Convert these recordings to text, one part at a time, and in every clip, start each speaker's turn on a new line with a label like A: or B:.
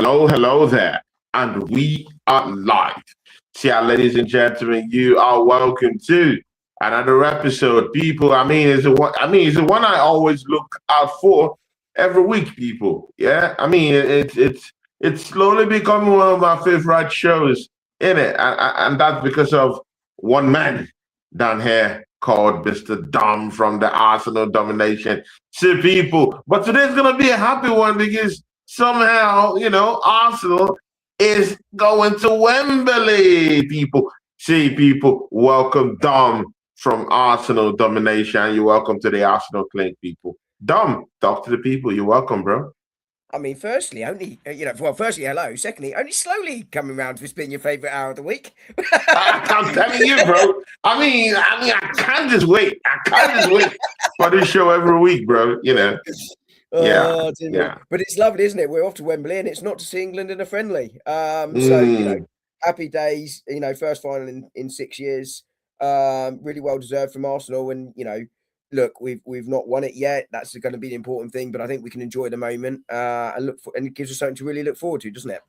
A: Hello there. And we are live. See, ladies and gentlemen, you are welcome to another episode. People, it's the one I always look out for every week, people. Yeah. It's slowly becoming one of my favorite shows, in it. And that's because of one man down here called Mr. Dom from the Arsenal Domination. See, people, but today's gonna be a happy one because somehow, Arsenal is going to Wembley, people. See, people, welcome Dom from Arsenal Domination. You're welcome to the Arsenal Clink, people. Dom, talk to the people. You're welcome, bro.
B: I mean, firstly, hello. Secondly, only slowly coming round to this being your favourite hour of the week.
A: I'm telling you, bro. I can't just wait. I can't just wait for this show every week, bro. Yeah.
B: But it's lovely, isn't it? We're off to Wembley, and it's not to see England in a friendly. So happy days. First final in 6 years. Really well deserved from Arsenal, and look, we've not won it yet. That's going to be the important thing, but I think we can enjoy the moment and it gives us something to really look forward to, doesn't it?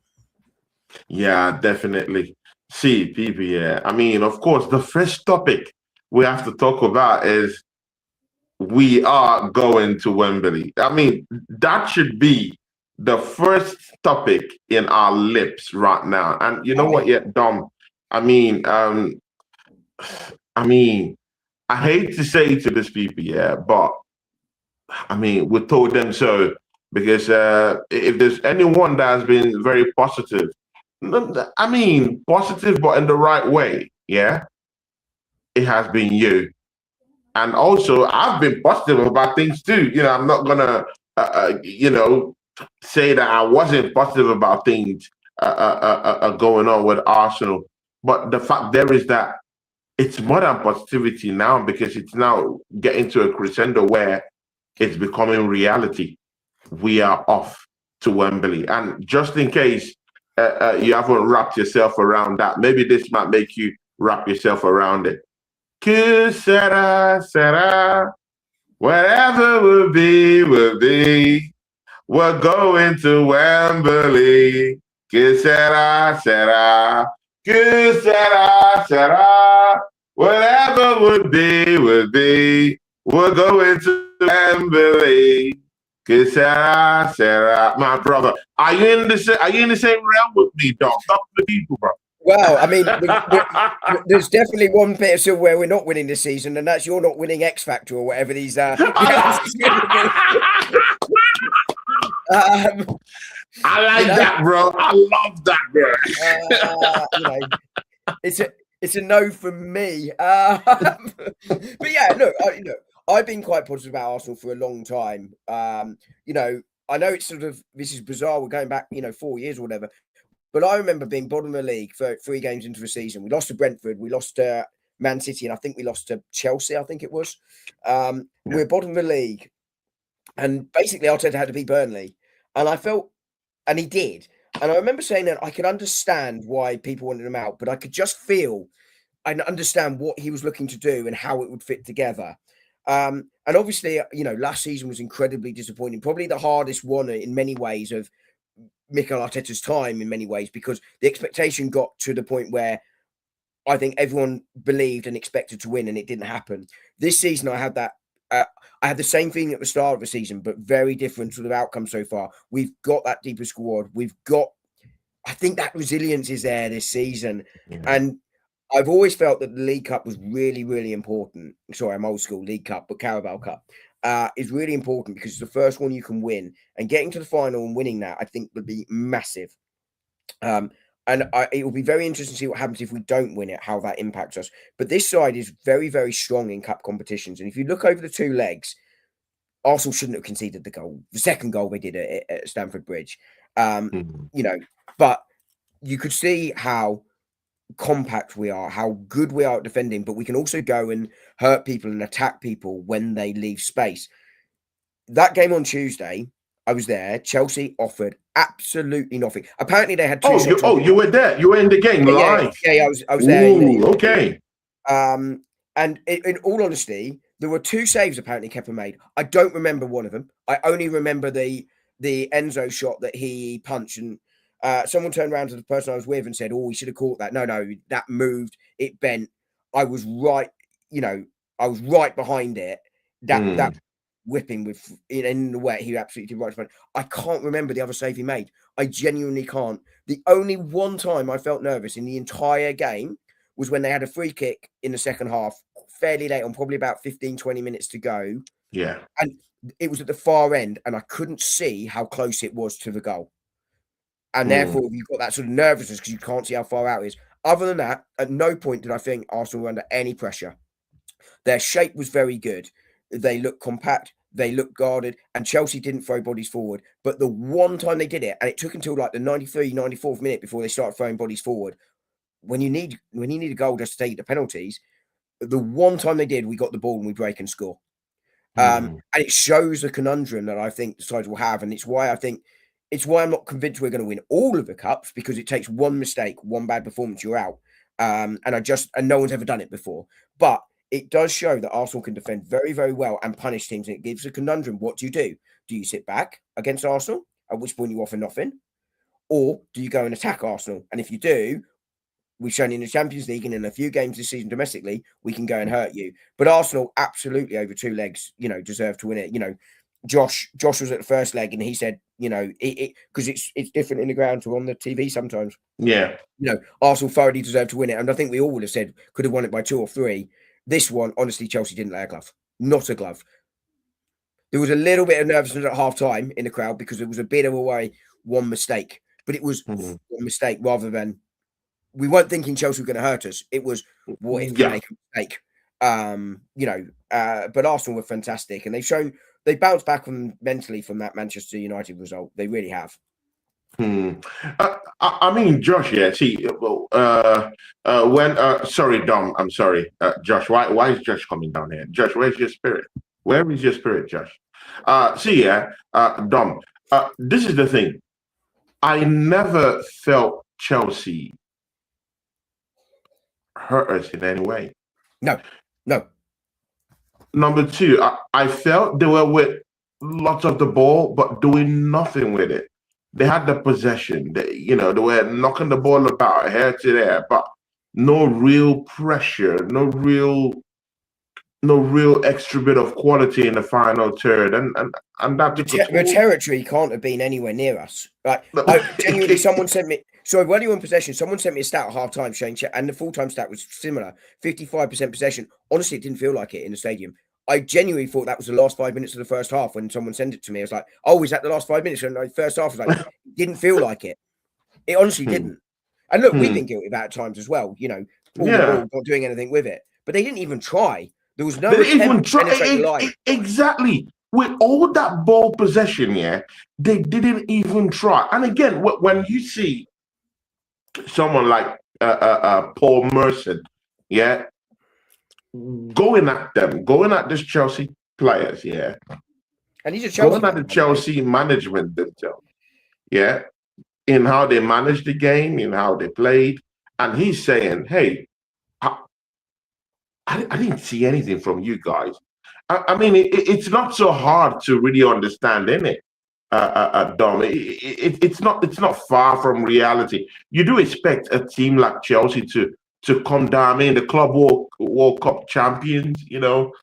A: Yeah, definitely. See, people. Yeah, of course, the first topic we have to talk about is we are going to Wembley. That should be the first topic in our lips right now. And you know what, yeah, Dom? I hate to say to these people, yeah, but we told them so because if there's anyone that has been very positive, positive, but in the right way, yeah, it has been you. And also, I've been positive about things too. I'm not gonna, say that I wasn't positive about things going on with Arsenal. But the fact there is that it's more than positivity now because it's now getting to a crescendo where it's becoming reality. We are off to Wembley. And just in case you haven't wrapped yourself around that, maybe this might make you wrap yourself around it. Que sera, whatever will be, will be. We're going to Wembley. Que sera, que sera. Whatever would be, would be. We're going to Wembley. Que sera. My brother, are you in the same realm with me, dog? Talk to the people, bro.
B: Well, there's definitely one bit of silver where we're not winning this season, and that's you're not winning X Factor or whatever these.
A: I like that, bro. I love that,
B: bro. It's a no from me. But yeah, look, I've been quite positive about Arsenal for a long time. I know it's this is bizarre. We're going back, 4 years or whatever. But I remember being bottom of the league for 3 games into the season. We lost to Brentford, we lost to ManCity, and I think we lost to Chelsea, I think it was. We're bottom of the league. And basically, Arteta had to beat Burnley. And I felt, and he did. And I remember saying that I could understand why people wanted him out, but I could just feel and understand what he was looking to do and how it would fit together. And obviously, last season was incredibly disappointing. Probably the hardest one in many ways of Mikel Arteta's time in many ways, because the expectation got to the point where I think everyone believed and expected to win, and it didn't happen. This season, I had that. I had the same feeling at the start of the season, but very different sort of outcome so far. We've got that deeper squad. I think that resilience is there this season. Yeah. And I've always felt that the League Cup was really, really important. Sorry, I'm old school, League Cup, but Carabao Cup. Is really important because it's the first one you can win, and getting to the final and winning that, I think, would be massive. It will be very interesting to see what happens if we don't win it, how that impacts us. But this side is very, very strong in cup competitions, and if you look over the 2 legs, Arsenal shouldn't have conceded the goal. The second goal they did at Stamford Bridge, but you could see how compact we are, how good we are at defending, but we can also go and hurt people and attack people when they leave space. That game on Tuesday, I was there. Chelsea offered absolutely nothing. Apparently, they had 2 shots.
A: You were there. You were in the game live.
B: Yeah, I was there.
A: Okay.
B: And in all honesty, there were 2 saves apparently Kepa made. I don't remember one of them. I only remember the Enzo shot that he punched, and Someone turned around to the person I was with and said, "Oh, we should have caught that." No, that moved. It bent. I was right. I was right behind it. That whipping with in the wet, he absolutely did right. I can't remember the other save he made. I genuinely can't. The only one time I felt nervous in the entire game was when they had a free kick in the second half, fairly late on, probably about 15, 20 minutes to go.
A: Yeah.
B: And it was at the far end, and I couldn't see how close it was to the goal. And therefore, you've got that sort of nervousness because you can't see how far out it is. Other than that, at no point did I think Arsenal were under any pressure. Their shape was very good. They looked compact. They looked guarded. And Chelsea didn't throw bodies forward. But the one time they did it, and it took until like the 93, 94th minute before they started throwing bodies forward, when you need a goal just to take the penalties, the one time they did, we got the ball and we break and score. And it shows the conundrum that I think the sides will have. And it's why I'm not convinced we're going to win all of the cups, because it takes one mistake, one bad performance, you're out. And no one's ever done it before. But it does show that Arsenal can defend very, very well and punish teams. And it gives a conundrum. What do? Do you sit back against Arsenal, at which point you offer nothing? Or do you go and attack Arsenal? And if you do, we've shown in the Champions League and in a few games this season domestically, we can go and hurt you. But Arsenal absolutely over two legs, deserve to win it. Josh was at the first leg and he said, because it's different in the ground to on the TV sometimes.
A: Yeah.
B: Arsenal thoroughly deserved to win it. And I think we all would have said could have won it by 2 or 3. This one, honestly, Chelsea didn't lay a glove. Not a glove. There was a little bit of nervousness at half time in the crowd because it was a bit of one mistake. But it was one mistake rather than we weren't thinking Chelsea were going to hurt us. It was what if we make a mistake? But Arsenal were fantastic and they bounced back mentally from that Manchester United result. They really have.
A: I mean, Josh, yeah. See, sorry, Dom. I'm sorry, Josh. Why is Josh coming down here? Josh, where's your spirit? Where is your spirit, Josh? Dom. This is the thing. I never felt Chelsea hurt us in any way.
B: No.
A: Number 2, I felt they were with lots of the ball, but doing nothing with it. They had the possession. They were knocking the ball about here to there, but no real pressure, no real extra bit of quality in the final third, and that
B: the territory can't have been anywhere near us. Like genuinely, someone sent me. Sorry, while you were in possession, someone sent me a stat at half time showing, and the full time stat was similar, 55% possession. Honestly, it didn't feel like it in the stadium. I genuinely thought that was the last 5 minutes of the first half when someone sent it to me. I was like, "Oh, is that the last 5 minutes?" And the first half was like, it didn't feel like it. It honestly didn't. And look, we've been guilty about it at times as well. The ball, not doing anything with it, but they didn't even try. There was no attempt to penetrate the line.
A: Exactly. With all that ball possession, they didn't even try. And again, when you see someone like Paul Merson, going at this Chelsea players,
B: and he's a Chelsea
A: going at the Chelsea management themselves, in how they managed the game, in how they played, and he's saying, "Hey, I didn't see anything from you guys." I mean, it's not so hard to really understand, isn't it, Dom? It's not far from reality. You do expect a team like Chelsea to come down. I mean, the Club World Cup champions, they like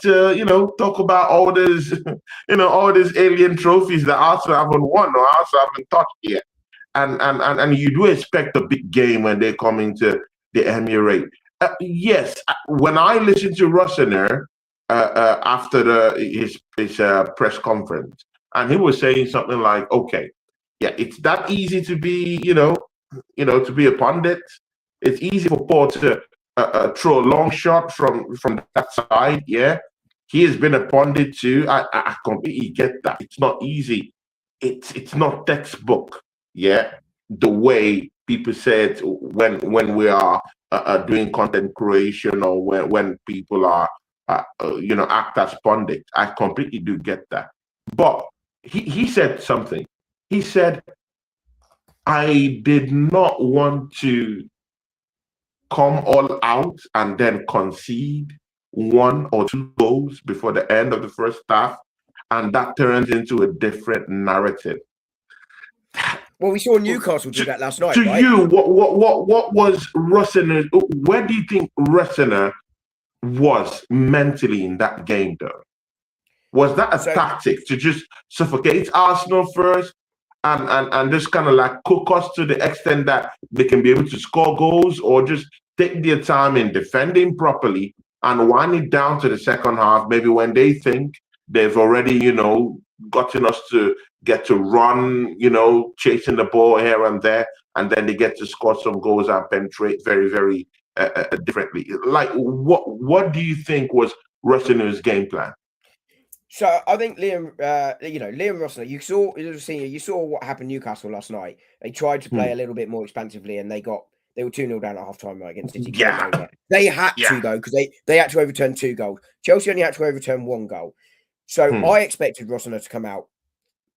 A: to, talk about all this, all these alien trophies that Arsenal haven't won or Arsenal haven't touched yet. And you do expect a big game when they come into the Emirates. Yes, when I listened to Rossiner after his press conference, and he was saying something like, "Okay, it's that easy to be, to be a pundit. It's easy for Paul to throw a long shot from that side. Yeah, he has been a pundit too. I completely get that. It's not easy. It's not textbook. Yeah, the way people said when we are doing content creation or when people are act as pundits. I completely do get that. But he said something. He said, "I did not want to come all out and then concede 1 or 2 goals before the end of the first half, and that turns into a different narrative."
B: Well, we saw Newcastle do that last night,
A: To
B: right?
A: you, what was Russiner? Where do you think Russiner was mentally in that game, though? Was that a tactic to just suffocate Arsenal first and just kind of like cook us to the extent that they can be able to score goals, or just take their time in defending properly and wind it down to the second half, maybe when they think they've already, gotten us to get to run, chasing the ball here and there, and then they get to score some goals and penetrate very, very differently. Like, what do you think was Russiner's game plan?
B: So I think Liam Russell, you saw what happened Newcastle last night. They tried to play a little bit more expansively, and they were 2-0 down at half time right against City.
A: Yeah.
B: They had to, though, because they had to overturn 2 goals. Chelsea only had to overturn 1 goal. So I expected Rossiter to come out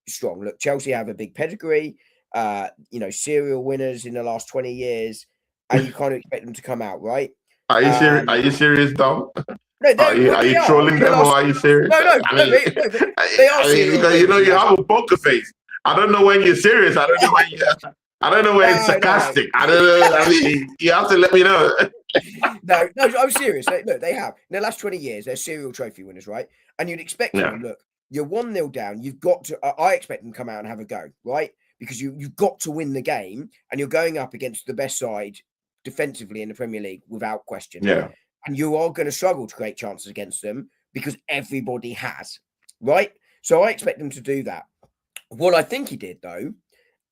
B: strong. Look, Chelsea have a big pedigree, serial winners in the last 20 years, and you kind of expect them to come out, right?
A: Are you serious? Are you serious, Dom?
B: No,
A: are you trolling them, or are you serious?
B: No, they are serious.
A: You have a poker face. I don't know when you're serious. I don't know when it's sarcastic. I don't know. I mean, you have to let me know.
B: No, I'm serious. Look, they have. In the last 20 years, they're serial trophy winners, right? And you'd expect them, look, you're 1-0 down. You've got to, I expect them to come out and have a go, right? Because you've got to win the game, and you're going up against the best side defensively in the Premier League without question.
A: Yeah.
B: And you are going to struggle to create chances against them because everybody has, right? So I expect them to do that. What I think he did, though,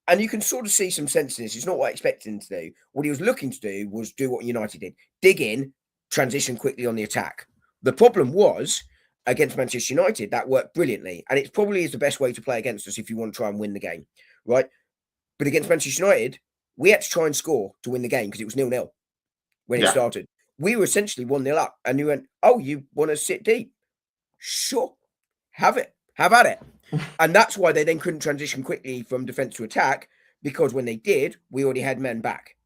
B: and you can sort of see some sense in this, it's not what I expected him to do. What he was looking to do was do what United did. Dig in, transition quickly on the attack. The problem was, against Manchester United, that worked brilliantly. And it probably is the best way to play against us if you want to try and win the game, right? But against Manchester United, we had to try and score to win the game because it was 0-0 when it started. We were essentially 1-0 up, and you went, oh, you want to sit deep? Sure. Have it. Have at it. And that's why they then couldn't transition quickly from defence to attack, because when they did, we already had men back.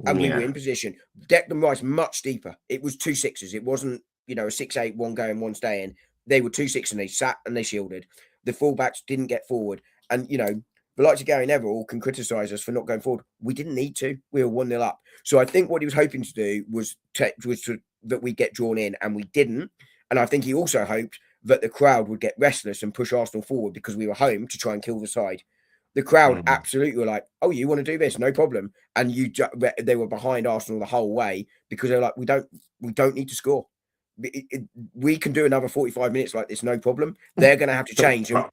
B: And we were in position. Declan Rice much deeper. It was 2 6s. It wasn't, a 6-8, one going, one staying. They were 2 6, and they sat and they shielded. The fullbacks didn't get forward. And, the likes of Gary Neville can criticise us for not going forward. We didn't need to. We were 1-0 up. So I think what he was hoping to do was that we get drawn in, and we didn't. And I think he also hoped that the crowd would get restless and push Arsenal forward because we were home to try and kill the side. The crowd absolutely were like, oh, you want to do this? No problem. And they were behind Arsenal the whole way because they're like, we don't need to score. We can do another 45 minutes like this, no problem. They're going to have to change. And,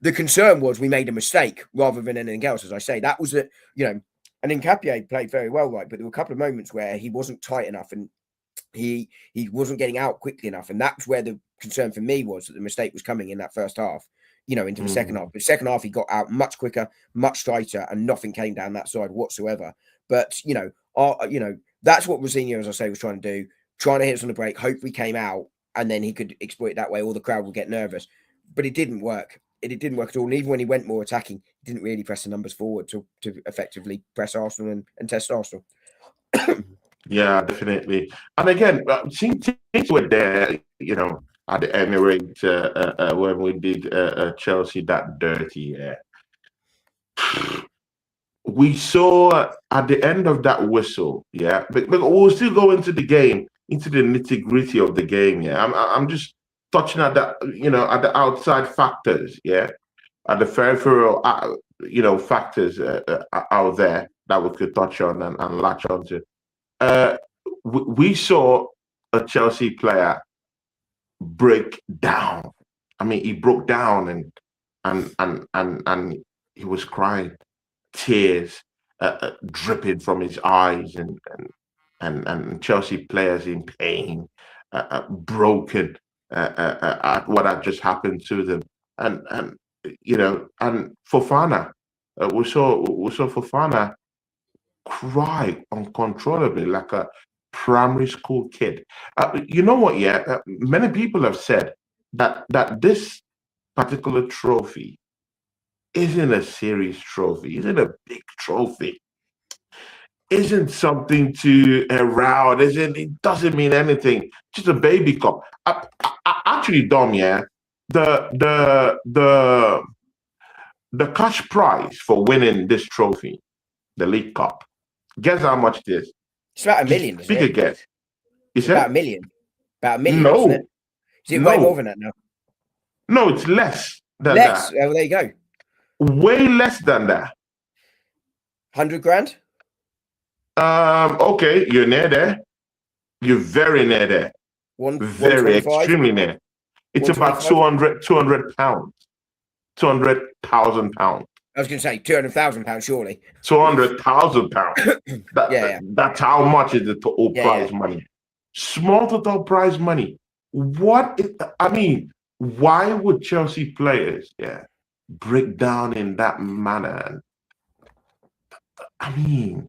B: the concern was we made a mistake rather than anything else. As I say, that was and Nketiah played very well, right? But there were a couple of moments where he wasn't tight enough and he wasn't getting out quickly enough. And that's where the concern for me was, that the mistake was coming in that first half, into the second half. The second half, he got out much quicker, much tighter, and nothing came down that side whatsoever. But, that's what Rosenior, as I say, was trying to do, trying to hit us on the break, hope we came out, and then he could exploit it that way, or the crowd would get nervous. But it didn't work. It didn't work at all. And even when he went more attacking, he didn't really press the numbers forward to effectively press Arsenal and test Arsenal.
A: Yeah, definitely. And again, things were there, at the Emirates when we did Chelsea that dirty. We saw at the end of that whistle, but we'll still go into the game, into the nitty-gritty of the game. I'm just touching at that, at the outside factors, at the peripheral, factors out there that we could touch on and latch onto. We saw a Chelsea player break down. I mean, he broke down and he was crying, tears dripping from his eyes, and Chelsea players in pain, broken at what had just happened to them, and Fofana, we saw Fofana cry uncontrollably like a primary school kid. You know what? Many people have said that this particular trophy isn't a serious trophy, isn't a big trophy, isn't something to around, it doesn't mean anything, just a baby cup. Actually, Dom, the the cash prize for winning this trophy, the League Cup, guess how much it is?
B: It's about $1 million, isn't
A: Take a
B: it?
A: guess.
B: It's about $1 million. About $1 million, isn't it?
A: No,
B: Is it way more than that now?
A: no, it's less than
B: Less.
A: that.
B: Oh, there you go.
A: Way less than that.
B: 100 grand.
A: Okay, you're near there. You're very near there. Very extremely near. It's about 200 pounds. 200,000 pounds.
B: I was going to say £200,000, surely.
A: 200,000 pounds. That's how much is the total prize money. Small total prize money. I mean, why would Chelsea players break down in that manner? I mean,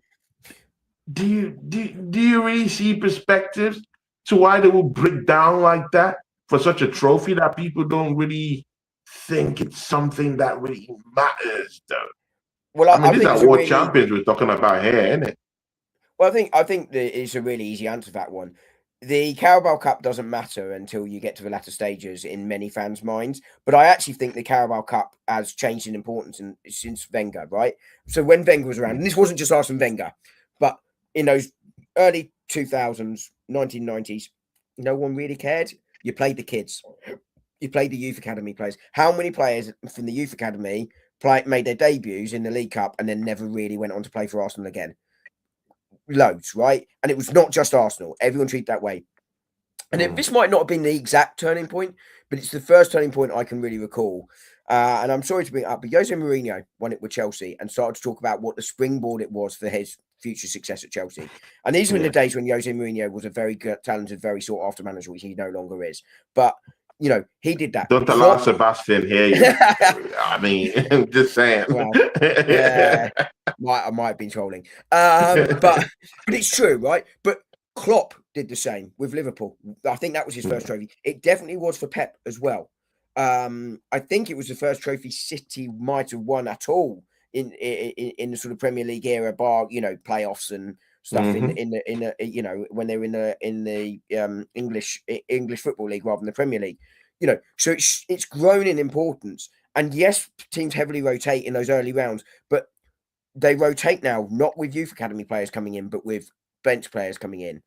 A: do you really see perspectives to why they will break down like that for such a trophy that people don't really think it's something that really matters, though?
B: Well,
A: I mean, these are world champions we're talking about here, isn't it?
B: Well, I think that it's a really easy answer to that one. The Carabao Cup doesn't matter until you get to the latter stages in many fans' minds. But I actually think the Carabao Cup has changed in importance since Wenger, right? So when Wenger was around, and this wasn't just Arsene Wenger, but in those early 2000s, 1990s, no one really cared. You played the kids. You played the youth academy players. How many players from the youth academy made their debuts in the League Cup and then never really went on to play for Arsenal again? Loads, right? And it was not just Arsenal. Everyone treated that way. And this might not have been the exact turning point, but it's the first turning point I can really recall. And I'm sorry to bring it up, but Jose Mourinho won it with Chelsea and started to talk about what the springboard it was for his future success at Chelsea. And these were in the days when Jose Mourinho was a very good, talented, very sought after manager, which he no longer is. But you know, he did that.
A: Don't allow Sebastian here. I mean, I'm just saying.
B: Well, yeah, I might have been trolling. But it's true, right? But Klopp did the same with Liverpool. I think that was his first trophy. It definitely was for Pep as well. I think it was the first trophy City might have won at all in the sort of Premier League era, bar playoffs and stuff in the when they were in the English Football League rather than the Premier League. So it's grown in importance. And yes, teams heavily rotate in those early rounds, but they rotate now not with youth academy players coming in, but with bench players coming in.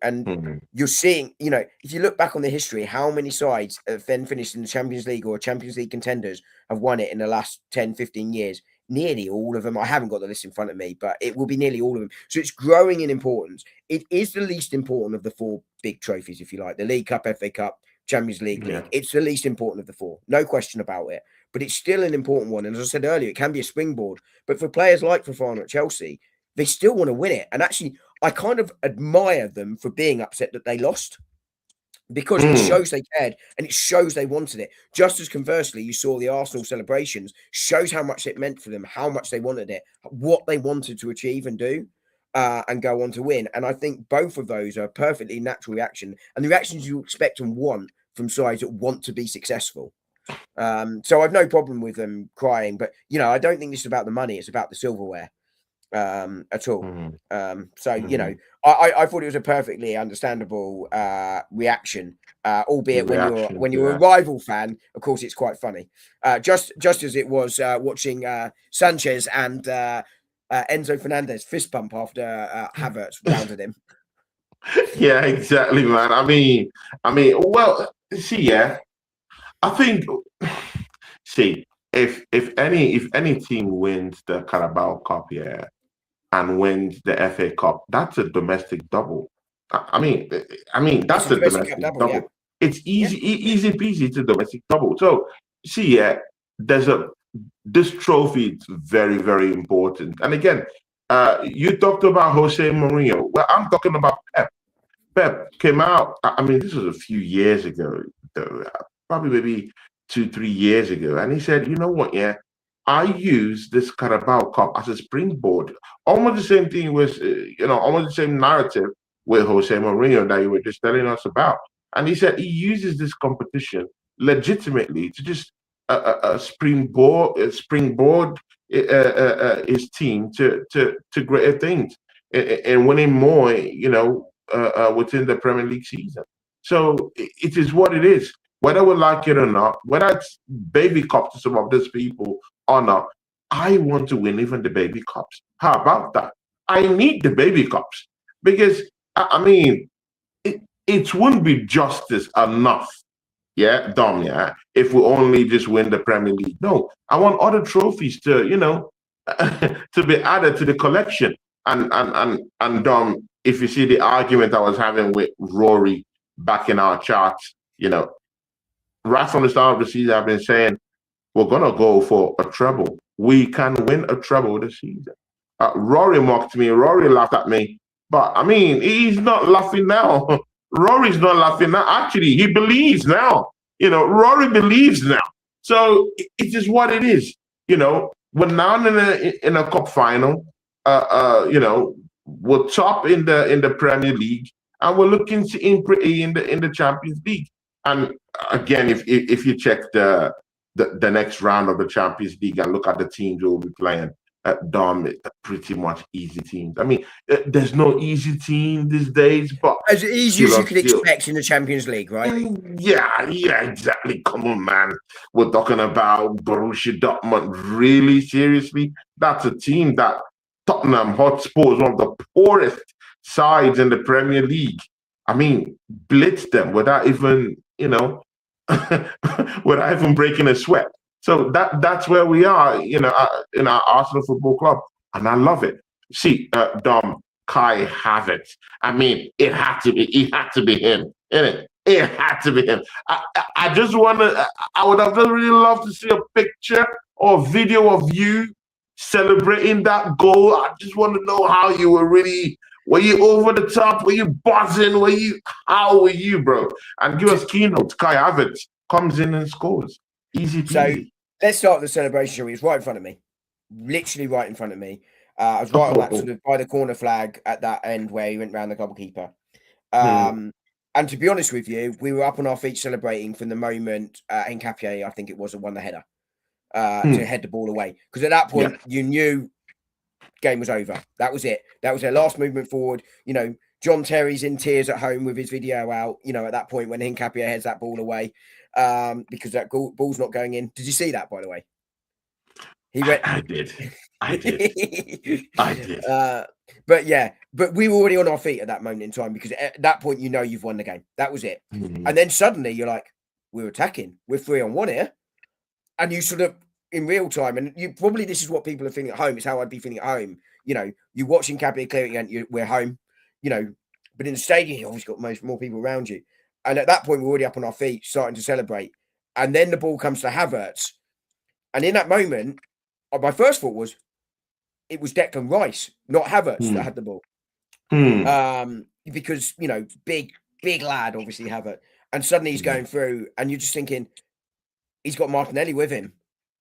B: And you're seeing, if you look back on the history, how many sides have then finished in the Champions League or Champions League contenders have won it in the last 10, 15 years? Nearly all of them. I haven't got the list in front of me, but it will be nearly all of them. So it's growing in importance. It is the least important of the four big trophies, if you like, the League Cup, FA Cup, Champions League. It's the least important of the four. No question about it. But it's still an important one. And as I said earlier, it can be a springboard. But for players like Fofana at Chelsea, they still want to win it. And actually, I kind of admire them for being upset that they lost, because it shows they cared and it shows they wanted it. Just as conversely, you saw the Arsenal celebrations, shows how much it meant for them, how much they wanted it, what they wanted to achieve and do, and go on to win. And I think both of those are a perfectly natural reaction, and the reactions you expect and want from sides that want to be successful. So I've no problem with them crying, but I don't think this is about the money, it's about the silverware at all. So I thought it was a perfectly understandable reaction, albeit when you're a rival fan, of course it's quite funny, just as it was watching Sanchez and Enzo Fernandez fist bump after Havertz rounded him.
A: Yeah, exactly, man. I mean, well, see, I think, see, if any team wins the Carabao Cup, and wins the FA Cup, that's a domestic double. I mean, that's a domestic double. Yeah. It's easy peasy. It's a domestic double. So, see, this trophy is very, very important. And again, you talked about Jose Mourinho. Well, I'm talking about Pep. Pep came out. I mean, this was a few years ago, probably maybe 2-3 years ago, and he said, "You know what? I use this Carabao Cup as a springboard." Almost the same thing with, almost the same narrative with Jose Mourinho that you were just telling us about. And he said he uses this competition legitimately to just springboard his team to greater things and winning more, within the Premier League season. So it is what it is. Whether we like it or not, whether it's baby cup to some of these people honor, I want to win even the baby cups. How about that? I need the baby cups because I mean, it wouldn't be justice enough, yeah, Dom, yeah, if we only just win the Premier League. No, I want other trophies to, to be added to the collection. And Dom, if you see the argument I was having with Rory back in our charts, right from the start of the season, I've been saying we're gonna go for a treble. We can win a treble this season. Rory mocked me. Rory laughed at me. But I mean, he's not laughing now. Rory's not laughing now. Actually, he believes now. Rory believes now. So it is what it is. We're now in a cup final. We're top in the Premier League, and we're looking to improve in the Champions League. And again, if you check the next round of the Champions League and look at the teams we'll be playing, Dom, pretty much easy teams. I mean, there's no easy team these days, but
B: as easy as you could expect in the Champions League, right?
A: Yeah, exactly. Come on, man. We're talking about Borussia Dortmund. Really, seriously, that's a team that Tottenham Hotspur is one of the poorest sides in the Premier League. I mean, blitz them without even, without even breaking a sweat. So that's where we are, in our Arsenal Football Club, and I love it. See, Dom, Kai Havertz. I mean, it had to be him, innit? It had to be him. I just I would have just really loved to see a picture or video of you celebrating that goal. I just want to know how you were you over the top? Were you buzzing? How were you, bro? And give us keynote. Kai Havertz comes in and scores. Easy peasy.
B: So let's start the celebration. It was right in front of me, literally right in front of me. I was right on that sort of by the corner flag at that end where he went round the goalkeeper. And to be honest with you, we were up on our feet celebrating from the moment Nketiah, I think it was, won the header to head the ball away. Because at that point, you knew game was over. That was it. That was their last movement forward. John Terry's in tears at home with his video out, at that point when Nketiah heads that ball away. Because that ball's not going in. Did you see that, by the way? He went.
A: I did. I did.
B: But we were already on our feet at that moment in time because at that point you've won the game. That was it. And then suddenly you're like, we're attacking. We're 3-on-1 here, and you sort of in real time. And you probably this is what people are feeling at home. It's how I'd be feeling at home. You're watching Nketiah clearing and we're home. But in the stadium, you always got more people around you. And at that point, we're already up on our feet, starting to celebrate. And then the ball comes to Havertz. And in that moment, my first thought was, it was Declan Rice, not Havertz, that had the ball. Because, big lad, obviously, Havertz. And suddenly he's going through, and you're just thinking, he's got Martinelli with him.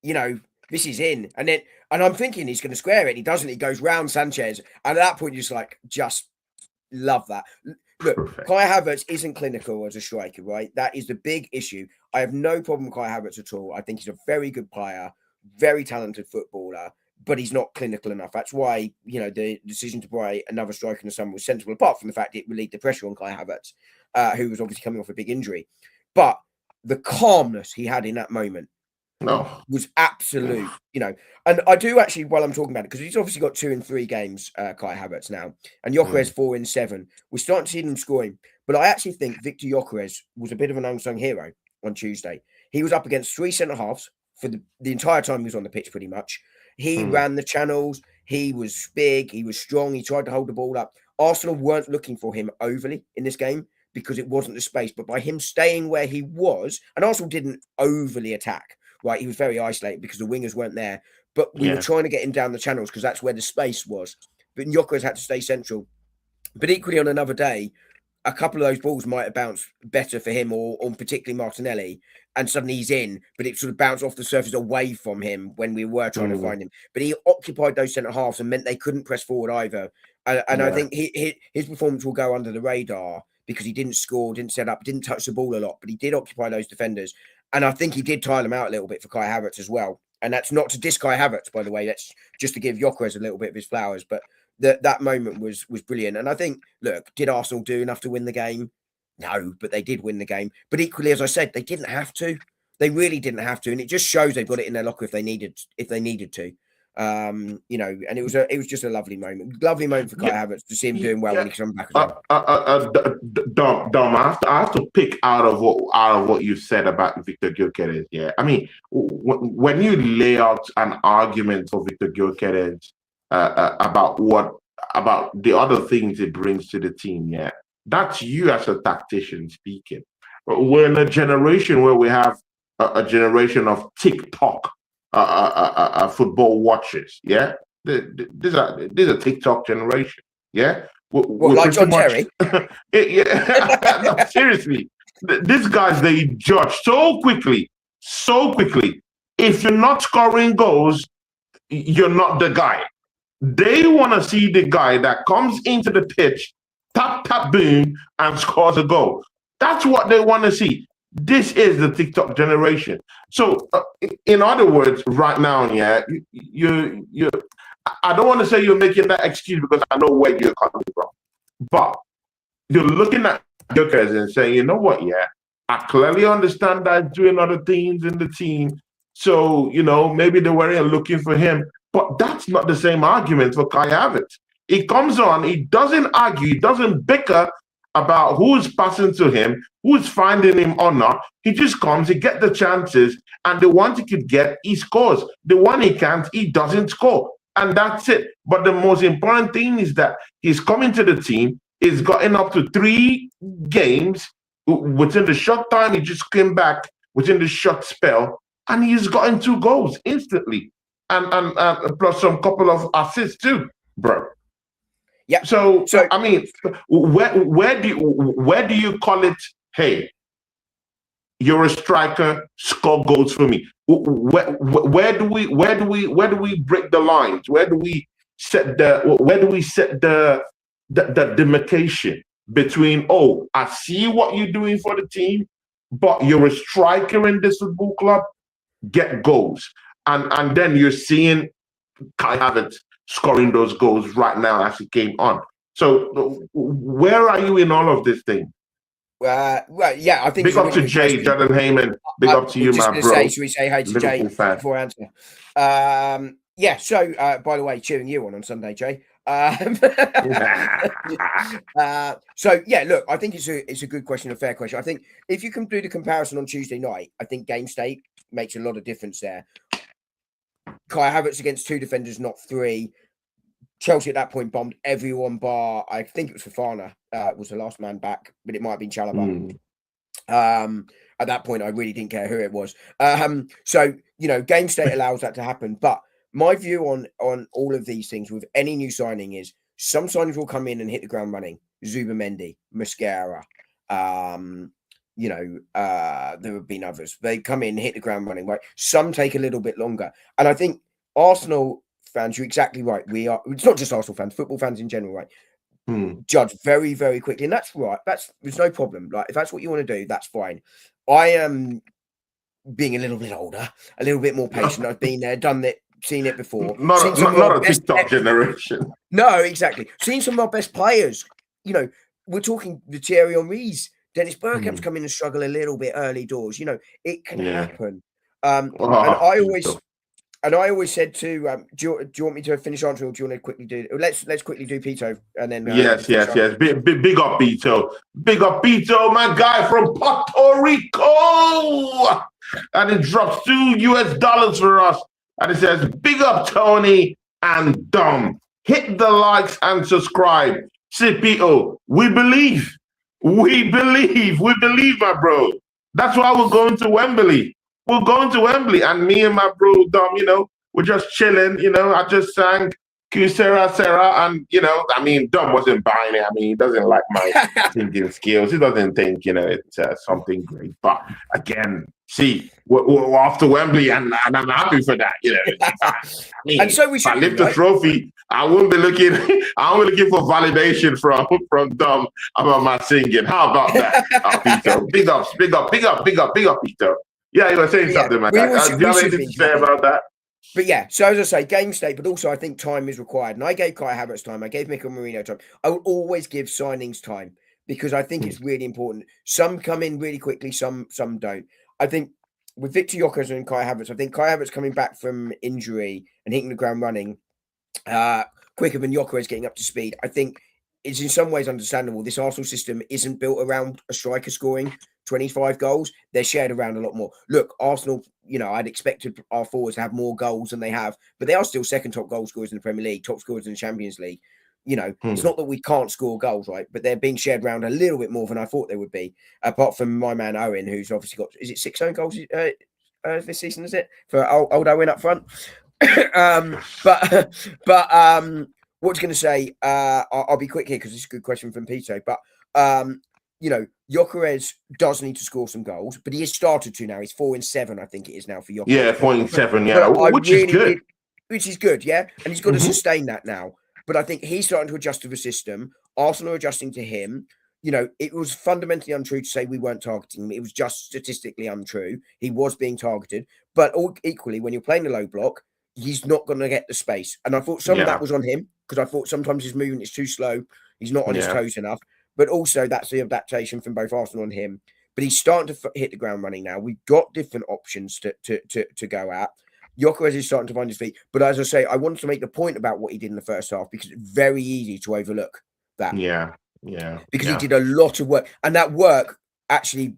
B: This is in. And I'm thinking he's going to square it. He doesn't. He goes round Sanchez. And at that point, you're just like, just love that. Look, perfect. Kai Havertz isn't clinical as a striker, right? That is the big issue. I have no problem with Kai Havertz at all. I think he's a very good player, very talented footballer, but he's not clinical enough. That's why, the decision to buy another striker in the summer was sensible, apart from the fact it relieved the pressure on Kai Havertz, who was obviously coming off a big injury. But the calmness he had in that moment was absolute, And I do actually, while I'm talking about it, because he's obviously got 2 in 3 games, Kai Havertz now, and Gyökeres 4 in 7. We're starting to see them scoring. But I actually think Victor Gyökeres was a bit of an unsung hero on Tuesday. He was up against 3 centre-halves for the entire time he was on the pitch, pretty much. He ran the channels. He was big. He was strong. He tried to hold the ball up. Arsenal weren't looking for him overly in this game because it wasn't the space. But by him staying where he was, and Arsenal didn't overly attack, right? He was very isolated because the wingers weren't there. But we were trying to get him down the channels because that's where the space was. But Gyökeres had to stay central. But equally on another day, a couple of those balls might have bounced better for him or particularly Martinelli. And suddenly he's in, but it sort of bounced off the surface away from him when we were trying to find him. But he occupied those centre halves and meant they couldn't press forward either. And I think his performance will go under the radar because he didn't score, didn't set up, didn't touch the ball a lot, but he did occupy those defenders. And I think he did tire them out a little bit for Kai Havertz as well. And that's not to diss Kai Havertz, by the way. That's just to give Gyökeres a little bit of his flowers. But that moment was brilliant. And I think, look, did Arsenal do enough to win the game? No, but they did win the game. But equally, as I said, they didn't have to. They really didn't have to, and it just shows they've got it in their locker if they needed to. You know, and it was just a lovely moment for Kai Havertz to see him doing well when he comes back as well.
A: Dom, I have to pick out of what you said about Victor Gyökeres. Yeah, I mean, when you lay out an argument for Victor Gyökeres about the other things it brings to the team, yeah, that's you as a tactician speaking. We're in a generation where we have a generation of TikTok football watchers. Yeah, these are TikTok generation. Yeah,
B: What, like John Terry?
A: Yeah, no, seriously, these guys, they judge so quickly. If you're not scoring goals, you're not the guy. They want to see the guy that comes into the pitch, tap, tap, boom, and scores a goal. That's what they want to see. This is the TikTok generation. So, in other words, right now, yeah, you. I don't want to say you're making that excuse because I know where you're coming from, but you're looking at Gyökeres and saying, you know what, yeah, I clearly understand that doing other things in the team. So, you know, maybe they weren't looking for him, but that's not the same argument for Kai Havertz. He comes on, he doesn't argue, he doesn't bicker about who's passing to him, who's finding him or not. He just comes, he gets the chances, and the ones he could get, he scores. The one he can't, he doesn't score. And that's it. But the most important thing is that he's coming to the team, he's gotten up to 3 games within the short time he just came back, within the short spell, and he's gotten 2 goals instantly. And plus some couple of assists too, bro.
B: Yeah.
A: So I mean, where do you call it? Hey, you're a striker. Score goals for me. Where do we break the lines? Where do we set the demarcation between? Oh, I see what you're doing for the team, but you're a striker in this football club. Get goals, and then you're seeing Kai Havertz scoring those goals right now as he came on. So where are you in all of this thing?
B: Well, yeah, I think
A: big up to Jay, Jordan Heyman. Big up to you, my bro.
B: Should we say hey to Jay before I answer? Yeah. So, by the way, cheering you on Sunday, Jay. So yeah, look, I think it's a good question, a fair question. I think if you can do the comparison on Tuesday night, I think game state makes a lot of difference there. Kai Havertz against 2 defenders, not 3. Chelsea at that point bombed everyone bar, I think it was Fofana, was the last man back, but it might have been Chalobah. At that point, I really didn't care who it was. So, you know, game state allows that to happen. But my view on all of these things with any new signing is some signings will come in and hit the ground running. Zubamendi, Mosquera, you know, there have been others. They come in, hit the ground running, right? Some take a little bit longer. And I think Arsenal fans, you're exactly right. It's not just Arsenal fans, football fans in general, right? Judge very, very quickly. And that's right. There's no problem. Like, if that's what you want to do, that's fine. I am being a little bit older, a little bit more patient. I've been there, done it, seen it before.
A: Not a TikTok generation.
B: No, exactly. Seen some of our best players. You know, we're talking the Thierry Henry's. Dennis Bergkamp's come in and struggle a little bit early doors. You know, it can happen. And I always said to, do you want me to finish answering, or do you want to quickly do? Let's quickly do Pito, and then
A: yes. Big up Pito, my guy from Puerto Rico, and it drops $2 for us, and it says big up Tony and Dom. Hit the likes and subscribe. CPO, we believe, my bro. That's why we're going to Wembley. We're going to Wembley, and me and my bro Dom, you know, we're just chilling. You know, I just sang Sarah, and you know, I mean, Dom wasn't buying it. I mean, he doesn't like my singing skills. He doesn't think, you know, it's something great. But again, see, we're off to Wembley, and I'm happy for that. You know, I mean,
B: and so we should.
A: If I lift the trophy, I won't be looking. I won't be looking for validation from Dom about my singing. How about that, Peter? Big up, Peter. Yeah, you were saying something, man. Do you have anything to say about that?
B: But yeah, so as I say, game state, but also I think time is required. And I gave Kai Havertz time. I gave Mikel Merino time. I will always give signings time because I think it's really important. Some come in really quickly, some don't. I think with Victor Gyökeres and Kai Havertz, I think Kai Havertz coming back from injury and hitting the ground running quicker than Gyökeres getting up to speed, I think it's in some ways understandable. This Arsenal system isn't built around a striker scoring 25 goals. They're shared around a lot more. Look, Arsenal, I'd expected our forwards to have more goals than they have, but they are still second top goal scorers in the Premier League, top scorers in the Champions League. It's not that we can't score goals, right? But they're being shared around a little bit more than I thought they would be. Apart from my man Owen, who's obviously got, is it 6 own goals this season? Is it for old Owen up front? But what was going to say? I'll be quick here because it's a good question from Peter. But Gyökeres does need to score some goals, but he has started to now. He's 4 in 7, I think it is now for Gyökeres.
A: Yeah, 4.7. Yeah, which is good.
B: Which is good, yeah, and he's got to sustain that now. But I think he's starting to adjust to the system. Arsenal are adjusting to him. It was fundamentally untrue to say we weren't targeting him. It was just statistically untrue. He was being targeted. But equally, when you're playing a low block, he's not going to get the space. And I thought some of that was on him because I thought sometimes his movement is too slow. He's not on his toes enough. But also that's the adaptation from both Arsenal and him. But he's starting to hit the ground running now. We've got different options to go at. Gyökeres is starting to find his feet. But as I say, I wanted to make the point about what he did in the first half because it's very easy to overlook that.
A: Yeah.
B: Because he did a lot of work. And that work actually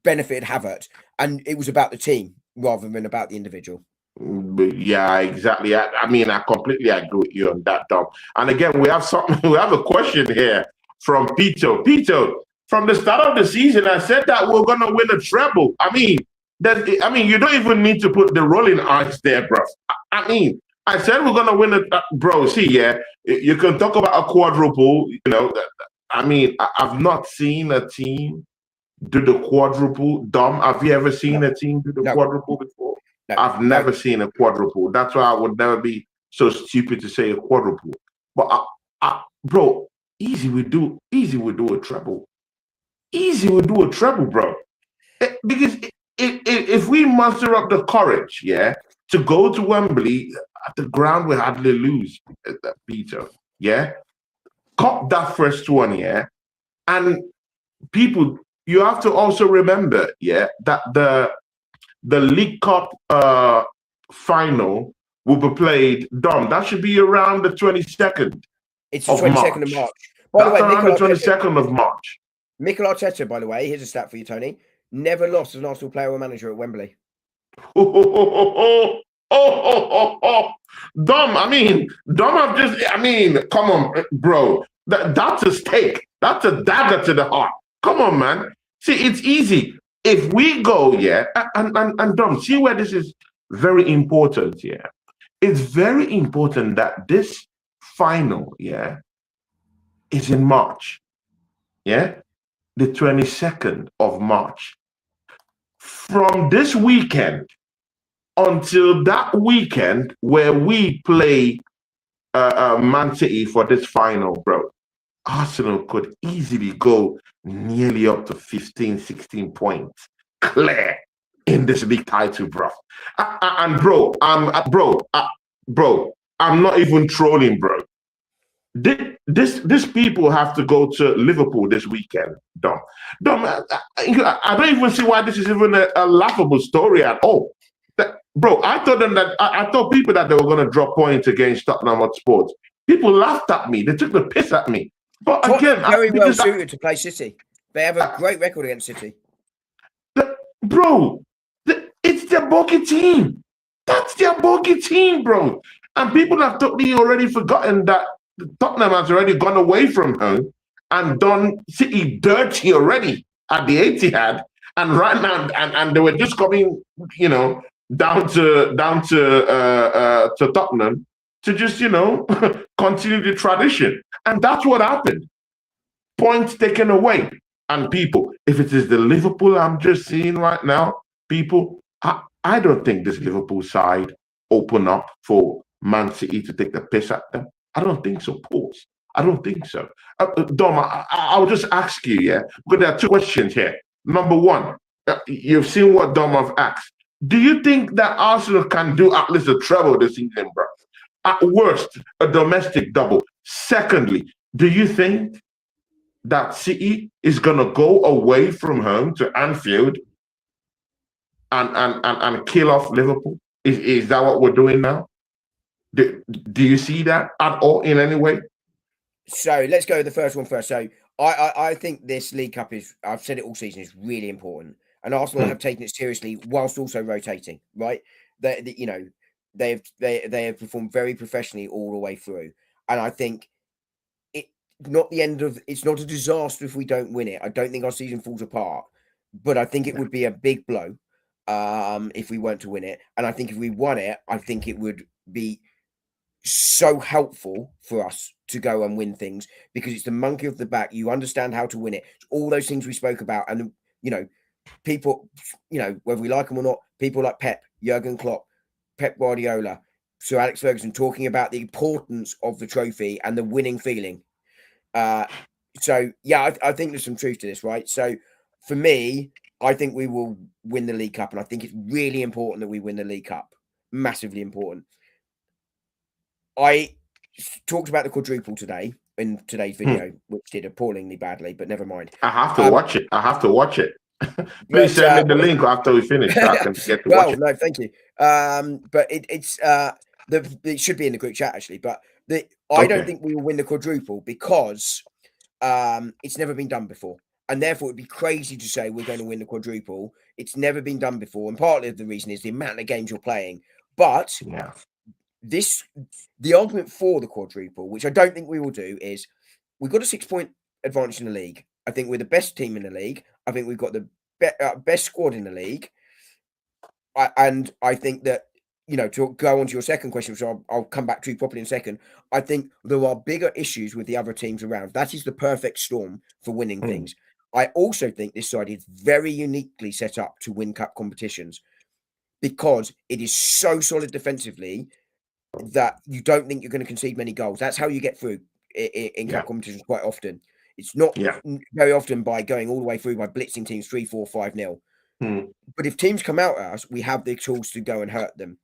B: benefited Havertz. And it was about the team rather than about the individual.
A: Yeah, exactly. I mean, I completely agree with you on that, Dom. And again, we have a question here from Peter. Peter, from the start of the season, I said that we're going to win a treble. I mean, you don't even need to put the rolling eyes there, bro. I said we're going to win bro. See, you can talk about a quadruple. I've not seen a team do the quadruple. Dom, have you ever seen a team do the quadruple before? No, I've never seen a quadruple. That's why I would never be so stupid to say a quadruple. But bro, easy we do a treble. Easy we do a treble, bro. Because if we muster up the courage, to go to Wembley, at the ground we hardly lose, Peter, cop that first one, and people, you have to also remember, that the League Cup final will be played, Dom, that should be around the 22nd.
B: It's the 22nd of March.
A: By the way, around the 22nd of March.
B: Mikel Arteta, by the way, here's a stat for you, Tony. Never lost as an Arsenal player or manager at Wembley.
A: Dom, come on, bro. That's a stake. That's a dagger to the heart. Come on, man. See, it's easy. If we go, and Dom, see where this is very important, It's very important that this final, is in March. The 22nd of March. From this weekend until that weekend where we play ManCity for this final, bro, Arsenal could easily go nearly up to 15, 16 points clear in this league title, bro. Bro, I'm not even trolling, bro. This people have to go to Liverpool this weekend, Dom. I don't even see why this is even a laughable story at all. Bro, I told people that they were going to drop points against Tottenham Hotspur. People laughed at me. They took the piss at me. But again,
B: very well suited to play City. They have a great record against City.
A: It's their bogey team. That's their bogey team, bro. And people have totally already forgotten that Tottenham has already gone away from home and done City dirty already at the Etihad. And right now, and they were just coming, down to Tottenham to just, continue the tradition. And that's what happened. Points taken away. And people, if it is the Liverpool I'm just seeing right now, people, I don't think this Liverpool side open up for ManCity to take the piss at them. I don't think so, Pause. I don't think so. Dom, I'll just ask you, because there are two questions here. Number one, you've seen what Dom have asked. Do you think that Arsenal can do at least a treble this season, bro? At worst, a domestic double. Secondly, do you think that City is going to go away from home to Anfield and kill off Liverpool? Is that what we're doing now? Do you see that at all in any way?
B: So let's go with the first one first. So I think this League Cup is, I've said it all season, is really important. And Arsenal have taken it seriously whilst also rotating, right? You know, they have performed very professionally all the way through. And I think it's not a disaster if we don't win it. I don't think our season falls apart, but I think it would be a big blow if we weren't to win it. And I think if we won it, I think it would be so helpful for us to go and win things because it's the monkey off the back. You understand how to win it. All those things we spoke about, and people, whether we like them or not, people like Pep, Jurgen Klopp, Pep Guardiola, Sir Alex Ferguson talking about the importance of the trophy and the winning feeling. So yeah, I think there's some truth to this, right? So for me, I think we will win the League Cup, and I think it's really important that we win the League Cup. Massively important. I talked about the quadruple today in today's video, which did appallingly badly, but never mind.
A: I have to watch it. I have to watch it. Please send me the link after we finish so I can get to watch it.
B: No, thank you. But it should be in the group chat actually. But I don't think we will win the quadruple because it's never been done before. And therefore, it'd be crazy to say we're going to win the quadruple. It's never been done before. And partly of the reason is the amount of games you're playing. But the argument for the quadruple, which I don't think we will do, is we've got a 6-point advantage in the league. I think we're the best team in the league. I think we've got the best squad in the league. And I think that, to go on to your second question, which I'll come back to properly in a second, I think there are bigger issues with the other teams around. That is the perfect storm for winning things. I also think this side is very uniquely set up to win cup competitions because it is so solid defensively that you don't think you're going to concede many goals. That's how you get through in cup competitions quite often. It's not very often by going all the way through by blitzing teams 3-4, 5-0. But if teams come out at us, we have the tools to go and hurt them.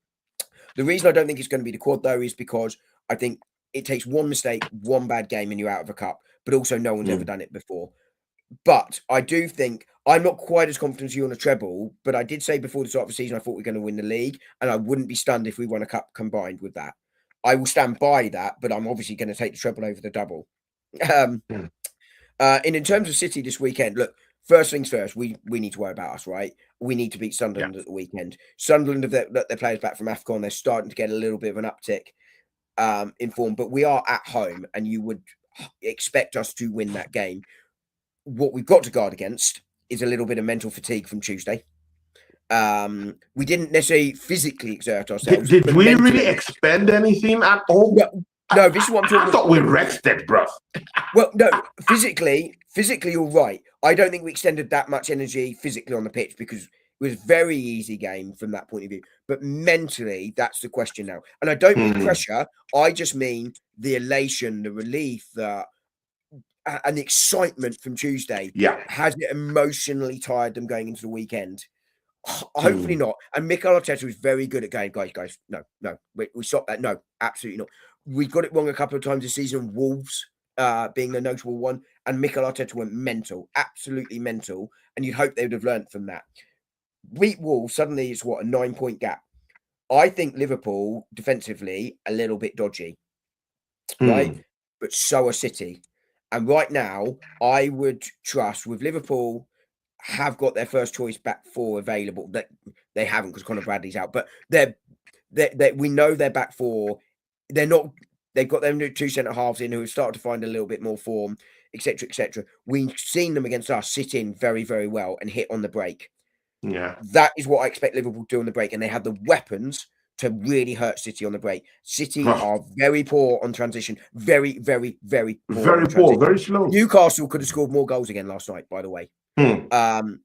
B: The reason I don't think it's going to be the quad, though, is because I think it takes one mistake, one bad game, and you're out of a cup. But also, no one's ever done it before. But I do think I'm not quite as confident as you on a treble. But I did say before the start of the season, I thought we were going to win the league, and I wouldn't be stunned if we won a cup combined with that. I will stand by that, but I'm obviously going to take the treble over the double. And in terms of City this weekend, look. First things first, we need to worry about us, right? We need to beat Sunderland at the weekend. Sunderland have their players back from AFCON. They're starting to get a little bit of an uptick in form, but we are at home, and you would expect us to win that game. What we've got to guard against is a little bit of mental fatigue from Tuesday. We didn't necessarily physically exert ourselves.
A: Did we really expend anything at all?
B: No, this is what I'm talking about.
A: I thought we rested, bro.
B: Well, no, physically, you're right. I don't think we extended that much energy physically on the pitch because it was a very easy game from that point of view. But mentally, that's the question now. And I don't mean pressure. I just mean the elation, the relief, and the excitement from Tuesday. Has it emotionally tired them going into the weekend? Hopefully not. And Mikel Arteta was very good at going, guys, no, we stop that. No, absolutely not. We got it wrong a couple of times this season. Wolves being the notable one. And Mikel Arteta went mental, absolutely mental. And you'd hope they would have learned from that. Beat Wolves, suddenly it's a 9-point gap. I think Liverpool, defensively, a little bit dodgy. Right? But so are City. And right now, I would trust with Liverpool have got their first choice back four available. That they haven't because Conor Bradley's out. But we know they're back four. They're not. They've got their two centre halves in who have started to find a little bit more form, etc., etc. We've seen them against us sit in very, very well and hit on the break. That is what I expect Liverpool to do on the break, and they have the weapons to really hurt City on the break. City are very poor on transition. Very, very, very poor.
A: Very poor. Very slow.
B: Newcastle could have scored more goals again last night, by the way. And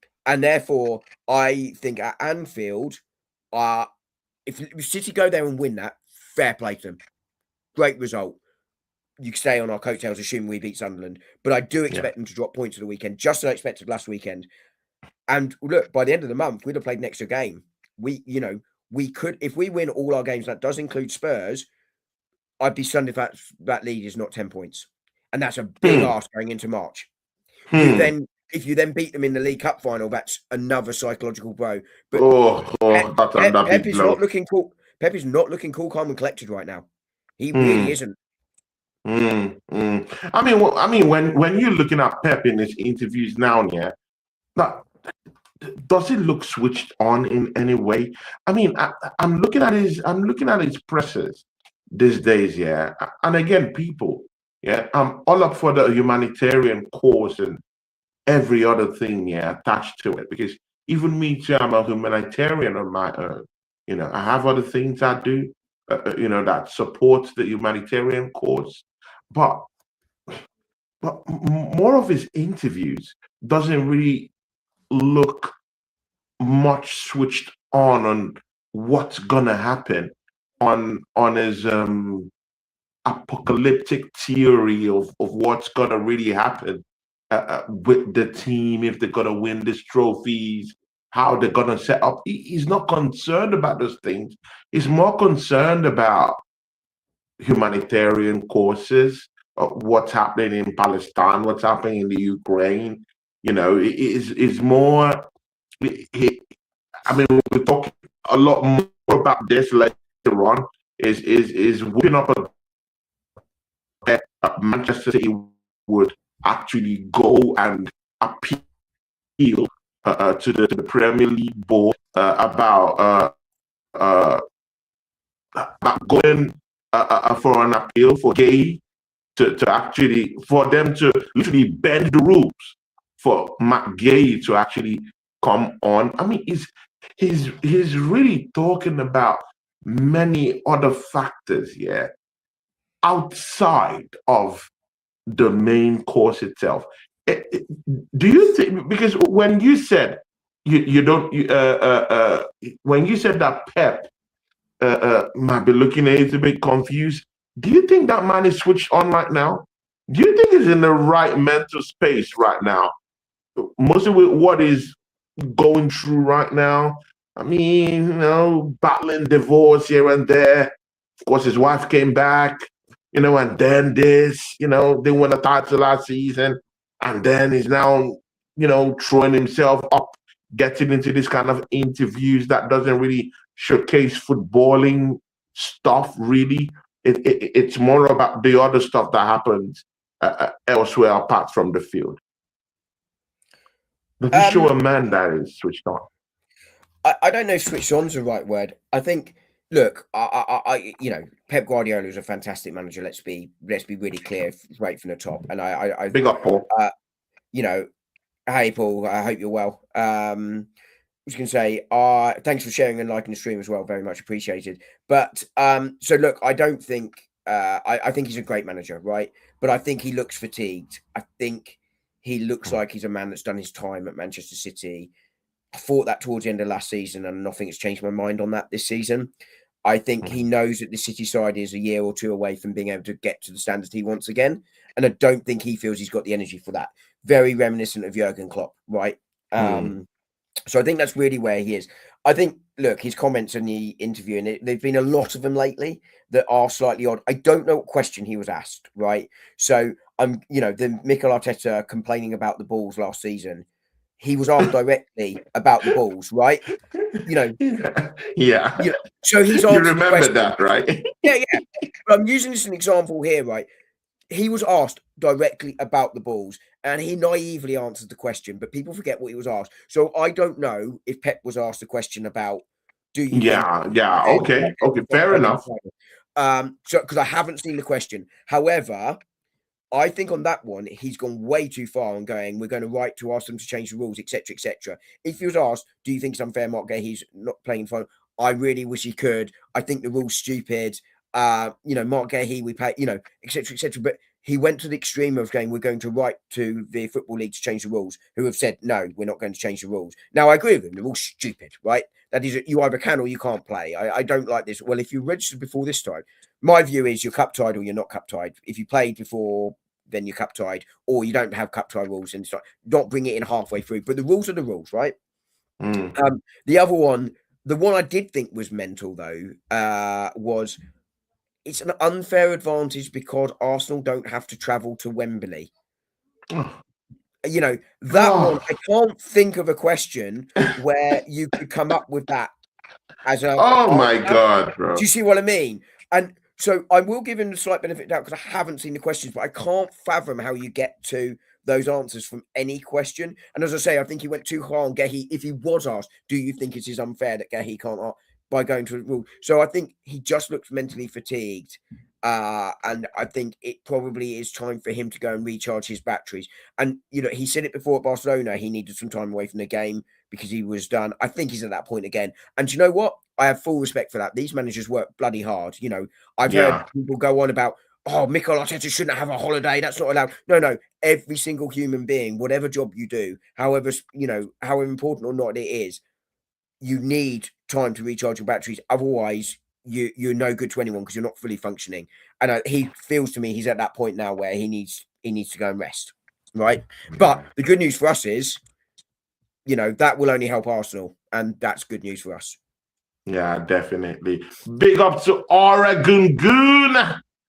B: therefore, I think at Anfield, if City go there and win that, fair play to them. Great result. You stay on our coattails, assuming we beat Sunderland. But I do expect them to drop points at the weekend, just as I expected last weekend. And look, by the end of the month, we'd have played an extra game. We could, if we win all our games, that does include Spurs, I'd be stunned if that lead is not 10 points. And that's a big ask going into March. You then If you then beat them in the League Cup final, that's another psychological blow. But
A: that's another
B: Pep
A: big
B: is
A: blow.
B: not looking cool. Pep is not looking cool, calm, and collected right now. He really isn't.
A: I mean, when you're looking at Pep in his interviews now, yeah, that does it look switched on in any way? I mean, I'm looking at his presses these days, yeah. And again, people, yeah, I'm all up for the humanitarian cause and every other thing, yeah, attached to it. Because even me too, I'm a humanitarian on my own. You know, I have other things I do, that support the humanitarian cause. But more of his interviews doesn't really look much switched on what's gonna happen on his apocalyptic theory of what's gonna really happen with the team if they're gonna win these trophies, how they're gonna set up. He's not concerned about those things. He's more concerned about humanitarian causes, what's happening in Palestine, what's happening in the Ukraine. You know, it is more. I mean, we're talking a lot more about this later on. Is whipping up a Manchester City would actually go and appeal to the Premier League board about going for an appeal for Guehi to actually for them to literally bend the rules for Guehi to actually come on. I mean, he's really talking about many other factors, yeah, outside of the main course itself. Do you think, because when you said you don't when you said that Pep might be looking a little bit confused, do you think that man is switched on right now? Do you think he's in the right mental space right now? Mostly with what is going through right now. I mean, battling divorce here and there. Of course, his wife came back, and then this, they won a title last season. And then he's now, throwing himself up, getting into this kind of interviews that doesn't really showcase footballing stuff, really. It's more about the other stuff that happens elsewhere apart from the field. Does it show a man that is switched on?
B: I don't know if switched on's the right word. I think, look, I Pep Guardiola is a fantastic manager. Let's be really clear right from the top. And I
A: big up, Paul.
B: Hey Paul, I hope you're well. I was going to say, thanks for sharing and liking the stream as well. Very much appreciated. But so look, I don't think I think he's a great manager, right? But I think he looks fatigued. I think he looks like he's a man that's done his time at Manchester City. I thought that towards the end of last season, and nothing has changed my mind on that this season. I think he knows that the City side is a year or two away from being able to get to the standards he wants again. And I don't think he feels he's got the energy for that. Very reminiscent of Jurgen Klopp, right? So I think that's really where he is. I think, look, his comments in the interview, and there've been a lot of them lately that are slightly odd. I don't know what question he was asked, right? So the Mikel Arteta complaining about the balls last season. He was asked directly about the balls, right?
A: Yeah.
B: So he's
A: you remember that, right?
B: Yeah. I'm using this as an example here, right? He was asked directly about the balls, and he naively answered the question, but people forget what he was asked. So I don't know if Pep was asked a question about, do you think?
A: Yeah. Okay, fair enough.
B: So because I haven't seen the question. However, I think on that one, he's gone way too far on going, we're going to write to ask them to change the rules, etc., etc. If he was asked, do you think it's unfair Mark Guehi's not playing fine? I really wish he could. I think the rule's stupid. Mark Guehi, we pay, etc., etc. But he went to the extreme of going, we're going to write to the Football League to change the rules, who have said, no, we're not going to change the rules. Now, I agree with him. The rule's stupid, right? That is, you either can or you can't play. I don't like this. Well, if you registered before this time, my view is you're cup tied or you're not cup tied. If you played before, then you're cup tied, or you don't have cup tie rules and start not bring it in halfway through. But the rules are the rules, right? The other one, the one I did think was mental though, was it's an unfair advantage because Arsenal don't have to travel to Wembley. You know, that one,
A: Oh,
B: I can't think of a question where you could come up with that as a
A: oh my
B: answer.
A: God,
B: Do
A: bro.
B: you see what I mean? And so I will give him the slight benefit of doubt because I haven't seen the questions, but I can't fathom how you get to those answers from any question. And as I say, I think he went too hard on Guehi. If he was asked, do you think it is unfair that Guehi can't by going to the rule? So I think he just looks mentally fatigued. And I think it probably is time for him to go and recharge his batteries. And, you know, he said it before at Barcelona, he needed some time away from the game because he was done. I think he's at that point again. And do you know what? I have full respect for that. These managers work bloody hard. You know, I've heard
A: Yeah,
B: people go on about, oh, Mikel Arteta shouldn't have a holiday. That's not allowed. No, no. Every single human being, whatever job you do, however, you know, however important or not it is, you need time to recharge your batteries. Otherwise, you're no good to anyone because you're not fully functioning. And he feels to me he's at that point now where he needs to go and rest, right? But the good news for us is, you know, that will only help Arsenal, and that's good news for us.
A: yeah, definitely. Big up to Oregon Goon.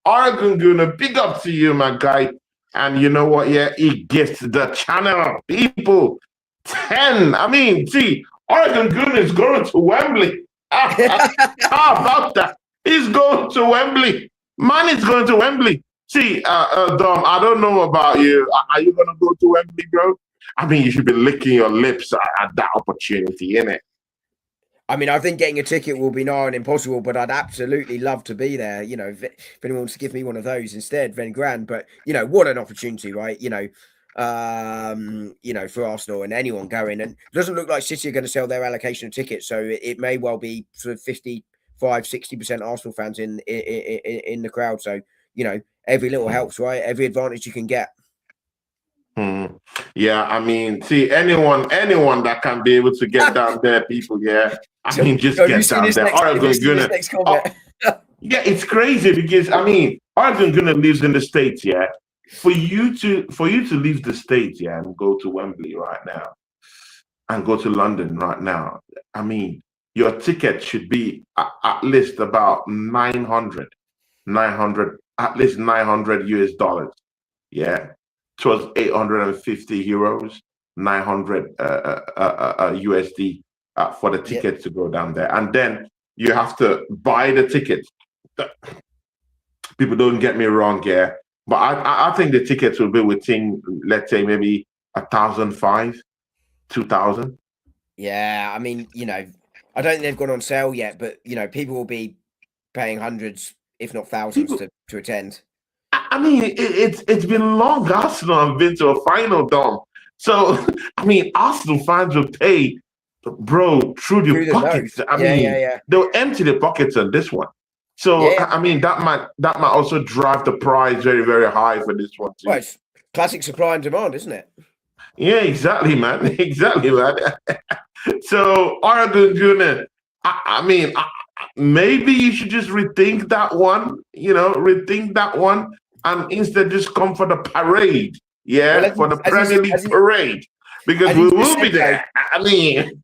A: Oregon Goon, big up to you, my guy. And you know what? Yeah, he gets the channel. People, 10. I mean, see, Oregon Goon is going to Wembley. How about that? He's going to Wembley. Man is going to Wembley. See, Dom, I don't know about you. Are you going to go to Wembley, bro? I mean, you should be licking your lips at that opportunity, innit?
B: I mean, I think getting a ticket will be nigh on impossible, but I'd absolutely love to be there. You know, if anyone wants to give me one of those instead, then grand. But you know, what an opportunity, right? You know, for Arsenal and anyone going. And it doesn't look like City are going to sell their allocation of tickets, so it may well be sort of 55-60% Arsenal fans in the crowd. So you know, every little helps, right? Every advantage you can get.
A: Hmm. Yeah, I mean, see, anyone that can be able to get down there, people, yeah. I mean, just
B: So have you
A: get
B: seen
A: down
B: this
A: there.
B: next? Have you
A: Oregon
B: seen this
A: Gunner.
B: next
A: Oh,
B: comment?
A: yeah, it's crazy because I mean, Oregon Gunner lives in the States, yeah. For you to leave the States, yeah, and go to Wembley right now and go to London right now, I mean, your ticket should be at least about 900, at least 900 US dollars. Yeah, it was 850 euros, 900 USD for the
B: Yeah.
A: ticket to go down there. And then you have to buy the ticket. People don't get me wrong, yeah. But I think the tickets will be within, let's say, maybe 1,005, 2,000.
B: Yeah, I mean, you know, I don't think they've gone on sale yet, but you know, people will be paying hundreds, if not thousands,
A: People,
B: to attend.
A: I mean, it's been long. Arsenal have been to a final, Dom. So I mean, Arsenal fans will pay, bro, through
B: Through
A: the
B: the nose.
A: pockets. I
B: Yeah, yeah,
A: mean,
B: yeah.
A: they'll empty the pockets on this one. So
B: Yeah.
A: I mean, that might also drive the price very very high for this one
B: Well,
A: too.
B: it's classic supply and demand, isn't it?
A: Yeah, exactly, man. Exactly, man. So Oregon Junior, I mean, maybe you should just rethink that one. You know, rethink that one, and instead just come for the parade.
B: Well,
A: Yeah, for the Premier League parade because
B: as
A: we
B: he's just
A: will be
B: said, though,
A: there. I mean,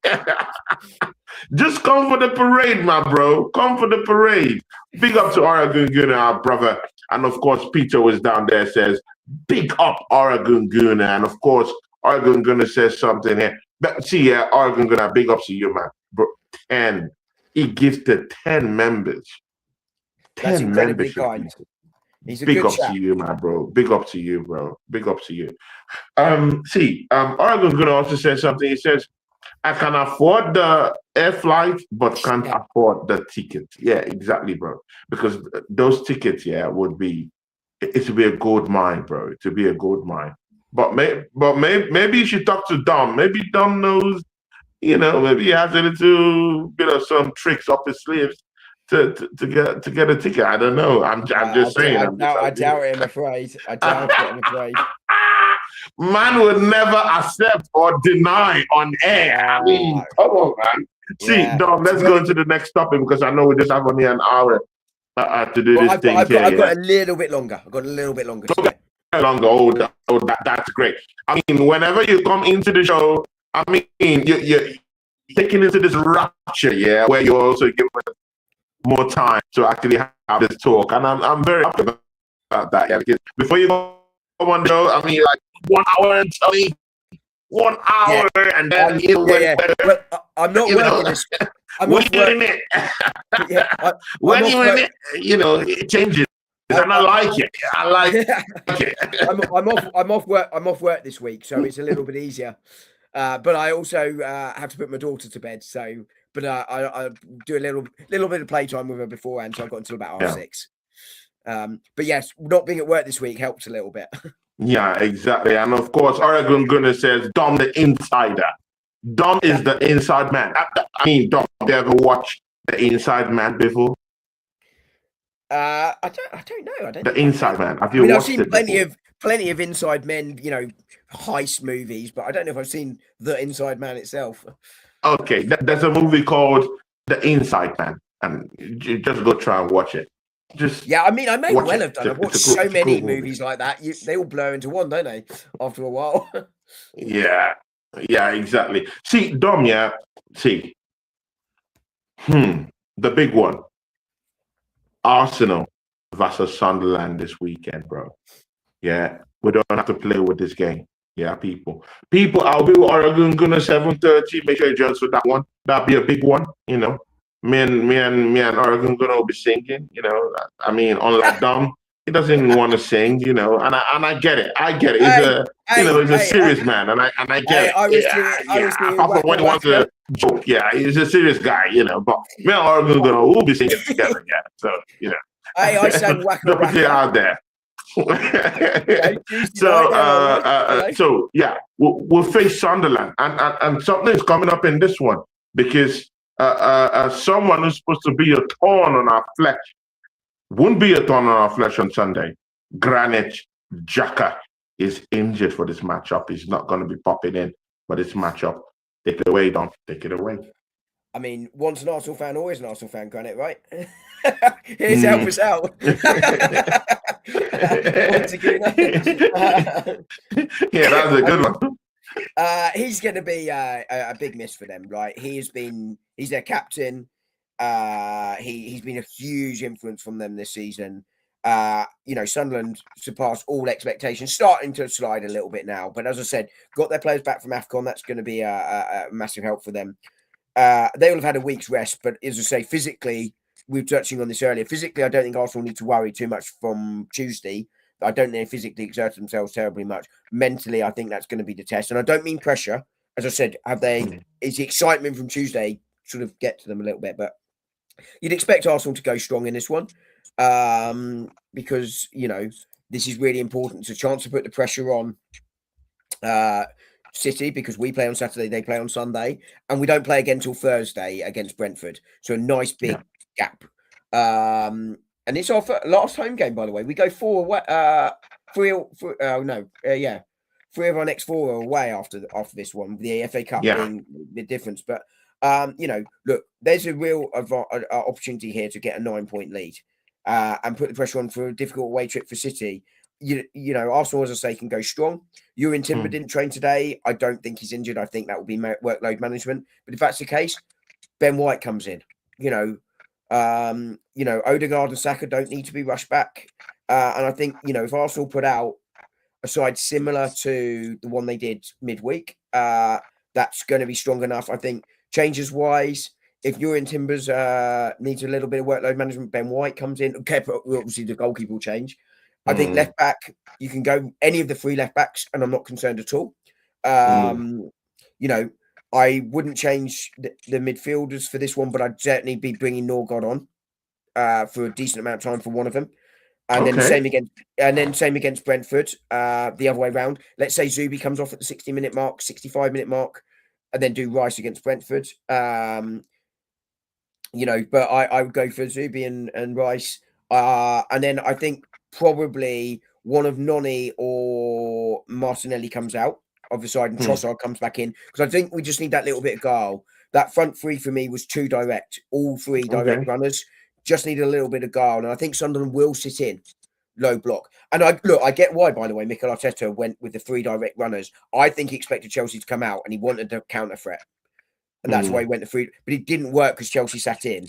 A: just come for the parade, my bro. Come for the parade. Big up to Oregon Gunner, our brother, and of course Peter was down there. Says big up Oregon Gunner, and of course Oregon Gunner says something here. But see, yeah, Oregon Gunner, big up to you, man. Bro, 10. He gifted 10 members.
B: that's
A: 10
B: incredibly
A: membership
B: kind.
A: people.
B: He's a
A: Big
B: good
A: up to
B: chap.
A: you, my bro. Big up to you, bro. Big up to you. Oregon Gunner also said something. He says, I can afford the air flight, but can't
B: Yeah.
A: afford the ticket. Yeah, exactly, bro. Because those tickets, yeah, would be it would be a gold mine, bro. It would be a gold mine. Maybe you should talk to Dom. Maybe Dom knows, you know, maybe he has a little bit of some tricks up his sleeves to get a ticket. I don't know. I'm just saying.
B: I doubt it, I'm afraid. I doubt it, I'm afraid.
A: Man would never accept or deny on air. I mean, come on, man. See,
B: Yeah.
A: Dom, let's go into the next topic because I know we just have only an hour to do
B: Well,
A: this thing here.
B: I've got a little bit longer. I've got a little bit longer to get.
A: Longer. That's great. I mean, whenever you come into the show, I mean, you're taking into this rapture, yeah, where you're also given more time to actually have this talk, and I'm very happy about that. Yeah, because before you go on, Joe. I mean, like 1 hour and 20, 1 hour, and then
B: Well, I'm not working this. I'm
A: when
B: off
A: you're
B: work.
A: in it,
B: Yeah,
A: when
B: I'm
A: you're in it, it changes. And I like it. I like it.
B: I'm off work. I'm off work this week, so it's a little bit easier. But I also have to put my daughter to bed. So, but I do a little bit of playtime with her beforehand. So I've got until about 6:30. But yes, not being at work this week helps a little bit.
A: Yeah, exactly. And of course, Oregon Gunner says Dom the insider. Dom is the inside man. I mean, Dom, have you ever watched The Inside Man before?
B: I don't know.
A: The Inside Man. Have you
B: I mean, I've
A: watched
B: seen
A: it before?
B: plenty of Inside Men, heist movies, but I don't know if I've seen The Inside Man itself.
A: Okay, there's a movie called The Inside Man, and you just go try and watch it.
B: I mean, I may
A: watch
B: well
A: it.
B: have done. I've watched
A: It's a
B: so many
A: cool movie.
B: movies like that. They all blur into one, don't they? After a while.
A: Yeah, exactly. See, Dom, see, the big one, Arsenal versus Sunderland this weekend, bro. Yeah, we don't have to play with this game. Yeah, people. I'll be with Oregon Gunner 7:30. Make sure you join us for that one. That'll be a big one. Me and Oregon Gunner will be singing. I mean, unlike Dom, he doesn't even want to sing. And I get it. He's a serious man, and I get it. Apart from when he wants to joke, he's a serious guy. But me and Oregon Gunner will be singing together. Yeah, so
B: I sang Waka
A: put it out there. We'll face Sunderland, and something's coming up in this one because someone who's supposed to be a thorn on our flesh won't be a thorn on our flesh on Sunday. Granit Xhaka is injured for this matchup. He's not going to be popping in for this matchup. Take it away, Don. Take it away.
B: I mean, once an Arsenal fan, always an Arsenal fan, Granit, right? Here's to help us out.
A: That's a good one.
B: He's going to be a big miss for them, right? He's their captain. He's been a huge influence from them this season. Sunderland surpassed all expectations, starting to slide a little bit now. But as I said, got their players back from AFCON. That's going to be a massive help for them. They will have had a week's rest, but as I say, physically, we were touching on this earlier. Physically, I don't think Arsenal need to worry too much from Tuesday. I don't think they physically exert themselves terribly much. Mentally, I think that's going to be the test. And I don't mean pressure. As I said, is the excitement from Tuesday sort of get to them a little bit? But you'd expect Arsenal to go strong in this one because, this is really important. It's a chance to put the pressure on City because we play on Saturday, they play on Sunday, and we don't play again till Thursday against Brentford. So a nice big gap. And it's our last home game, by the way. We go three of our next 4 are away after this one. The FA Cup being the difference, but look, there's a real opportunity here to get a 9-point lead and put the pressure on for a difficult away trip for City. Arsenal, as I say, can go strong. Timber didn't train today. I don't think he's injured. I think that will be workload management. But if that's the case, Ben White comes in. Odegaard and Saka don't need to be rushed back. And I think, if Arsenal put out a side similar to the one they did midweek, that's going to be strong enough. I think changes wise, if Timbers needs a little bit of workload management, Ben White comes in. Okay, but obviously the goalkeeper will change. I think left back, you can go any of the 3 left backs, and I'm not concerned at all. I wouldn't change the midfielders for this one, but I'd certainly be bringing Norgard on for a decent amount of time for one of them. And then same against Brentford, the other way around. Let's say Zubi comes off at the 60-minute mark, 65-minute mark, and then do Rice against Brentford. But I would go for Zubi and Rice. And then I think probably one of Noni or Martinelli comes out of the side and Trossard comes back in, because I think we just need that little bit of guile. That front 3 for me was too direct. All 3 direct runners just need a little bit of guile, and I think Sunderland will sit in low block. And I get why, by the way, Mikel Arteta went with the 3 direct runners. I think he expected Chelsea to come out and he wanted a counter threat, and that's why he went to 3. But it didn't work because Chelsea sat in.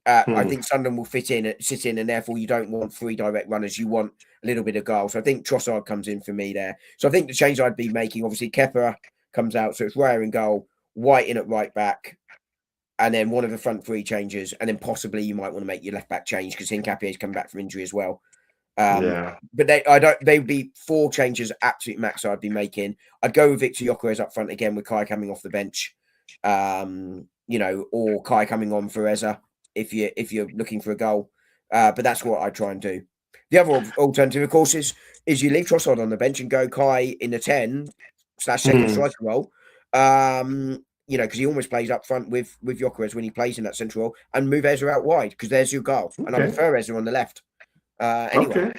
B: I think Sunderland will sit in, and therefore you don't want 3 direct runners. You want a little bit of goal. So I think Trossard comes in for me there. So I think the change I'd be making, obviously, Kepa comes out, so it's Raya in goal, White in at right back, and then one of the front 3 changes, and then possibly you might want to make your left back change because Hincapie's come back from injury as well. But they would be 4 changes, absolute max I'd be making. I'd go with Victor Gyökeres up front again with Kai coming off the bench, or Kai coming on for Eza if you're looking for a goal. But that's what I try and do. The other alternative, of course, is you leave Trossard on the bench and go Kai in the 10/second striker role. Because he almost plays up front with Gyökeres when he plays in that central role, and move Eza out wide because there's your goal. And I prefer Eza on the left. Anyway.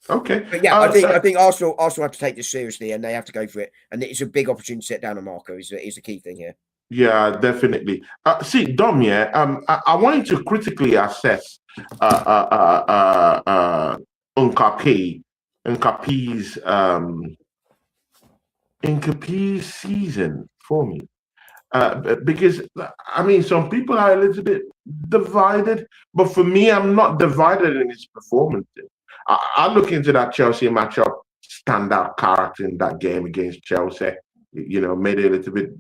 A: Okay.
B: But yeah, I think Arsenal have to take this seriously, and they have to go for it. And it's a big opportunity to set down a marker. Is the key thing here.
A: Yeah, definitely. See, Dom, I wanted to critically assess Nkapie's season for me. Because I mean, some people are a little bit divided, but for me, I'm not divided in his performances. I look into that Chelsea matchup, standout character in that game against Chelsea. Made it a little bit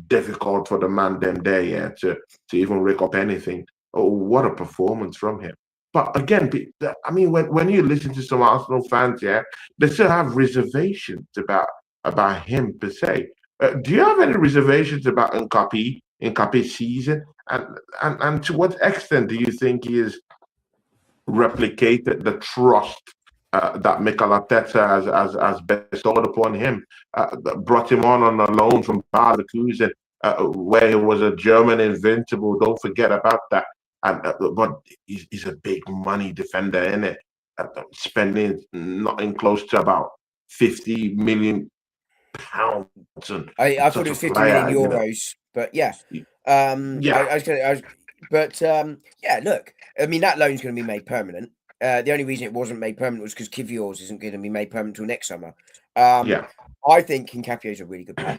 A: difficult for the man them there, to even rake up anything. Oh, what a performance from him! But again, I mean, when you listen to some Arsenal fans, they still have reservations about him per se. Do you have any reservations about Nkapie's season, and to what extent do you think he has replicated the trust that Mikel Arteta has bestowed upon him, brought him on a loan from Bayer Leverkusen, where he was a German invincible. Don't forget about that. But he's a big money defender, isn't it? Spending nothing close to about 50 million pounds.
B: I thought it was 50 million euros, but yeah. Look, I mean, that loan's going to be made permanent. The only reason it wasn't made permanent was because Kivior's isn't going to be made permanent until next summer. I think Hincapie is a really good player,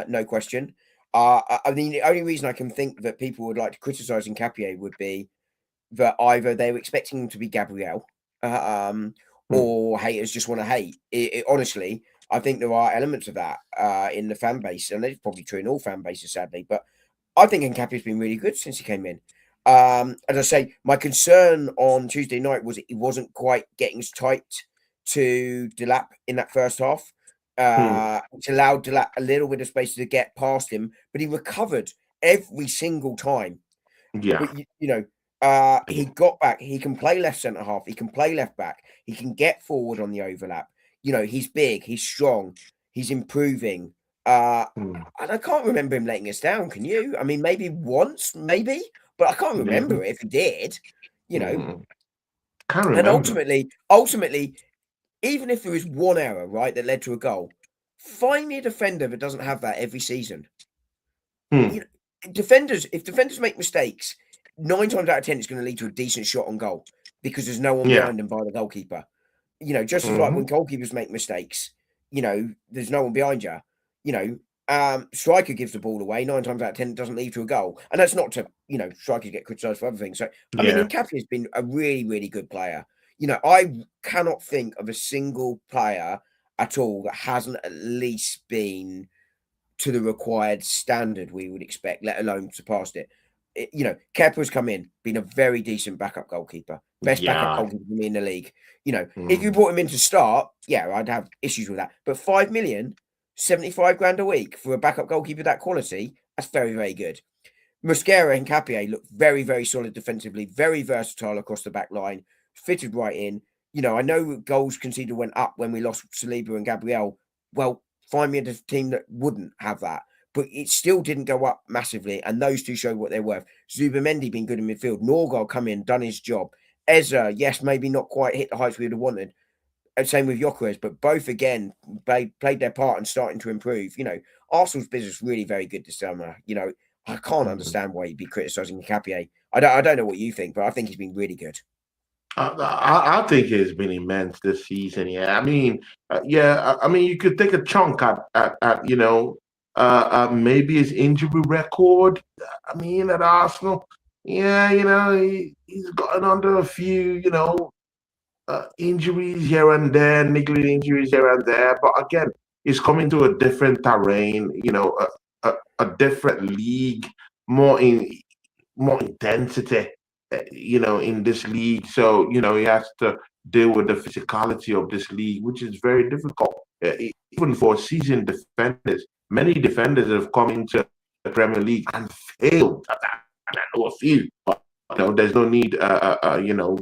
B: no question. I mean, the only reason I can think that people would like to criticise Hincapie would be that either they were expecting him to be Gabriel, or haters just want to hate. Honestly, I think there are elements of that in the fan base, and it's probably true in all fan bases, sadly. But I think Hincapie's been really good since he came in. As I say, my concern on Tuesday night was he wasn't quite getting as tight to Delap in that first half, which allowed Delap a little bit of space to get past him, but he recovered every single time.
A: Yeah.
B: But, he got back. He can play left centre half. He can play left back. He can get forward on the overlap. He's big. He's strong. He's improving. And I can't remember him letting us down. Can you? I mean, maybe once, maybe. But I can't remember if he did,
A: Can't remember.
B: And ultimately, even if there is one error, right, that led to a goal, find me a defender that doesn't have that every season. If defenders make mistakes, 9 times out of 10, it's going to lead to a decent shot on goal because there's no one behind them by the goalkeeper. Just as like when goalkeepers make mistakes, there's no one behind you. Striker gives the ball away 9 times out of 10, it doesn't lead to a goal, and that's not to strikers get criticised for other things. So I mean, Hincapie has been a really, really good player. I cannot think of a single player at all that hasn't at least been to the required standard we would expect, let alone surpassed it. Kepa's come in, been a very decent backup goalkeeper, best backup goalkeeper for me in the league. If you brought him in to start, I'd have issues with that. But 5 million. 75 grand a week for a backup goalkeeper that quality, that's very, very good. Mosquera and Hincapie look very, very solid defensively, very versatile across the back line, fitted right in. I know goals conceded went up when we lost Saliba and Gabriel. Well, find me a team that wouldn't have that. But it still didn't go up massively, and those two showed what they're worth. Zubimendi been good in midfield. Norgard come in, done his job. Eza, yes, maybe not quite hit the heights we would have wanted. Same with Gyökeres, but both again played their part and starting to improve. Arsenal's business really very good this summer. I can't understand why you'd be criticising Hincapie. I don't know what you think, but I think he's been really good.
A: I think he's been immense this season. Yeah, I mean, you could take a chunk at maybe his injury record. I mean, at Arsenal, yeah, he's gotten under a few, injuries here and there, niggling injuries here and there. But again, he's coming to a different terrain, a different league, more in more intensity, in this league. So, he has to deal with the physicality of this league, which is very difficult. Even for seasoned defenders, many defenders have come into the Premier League and failed. I know a few, but there's no need,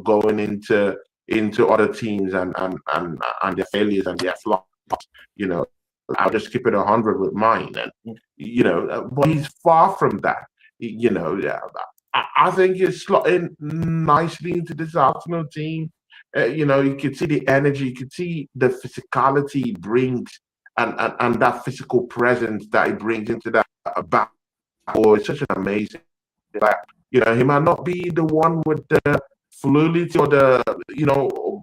A: going into other teams and their failures and their flops. You know, I'll just keep it 100 with mine, and but he's far from that. Yeah, I think he's slotting nicely into this Arsenal team. You could see the energy, you could see the physicality he brings, and that physical presence that he brings into that back. Oh, it's such an amazing. Like, he might not be the one with the fluidity or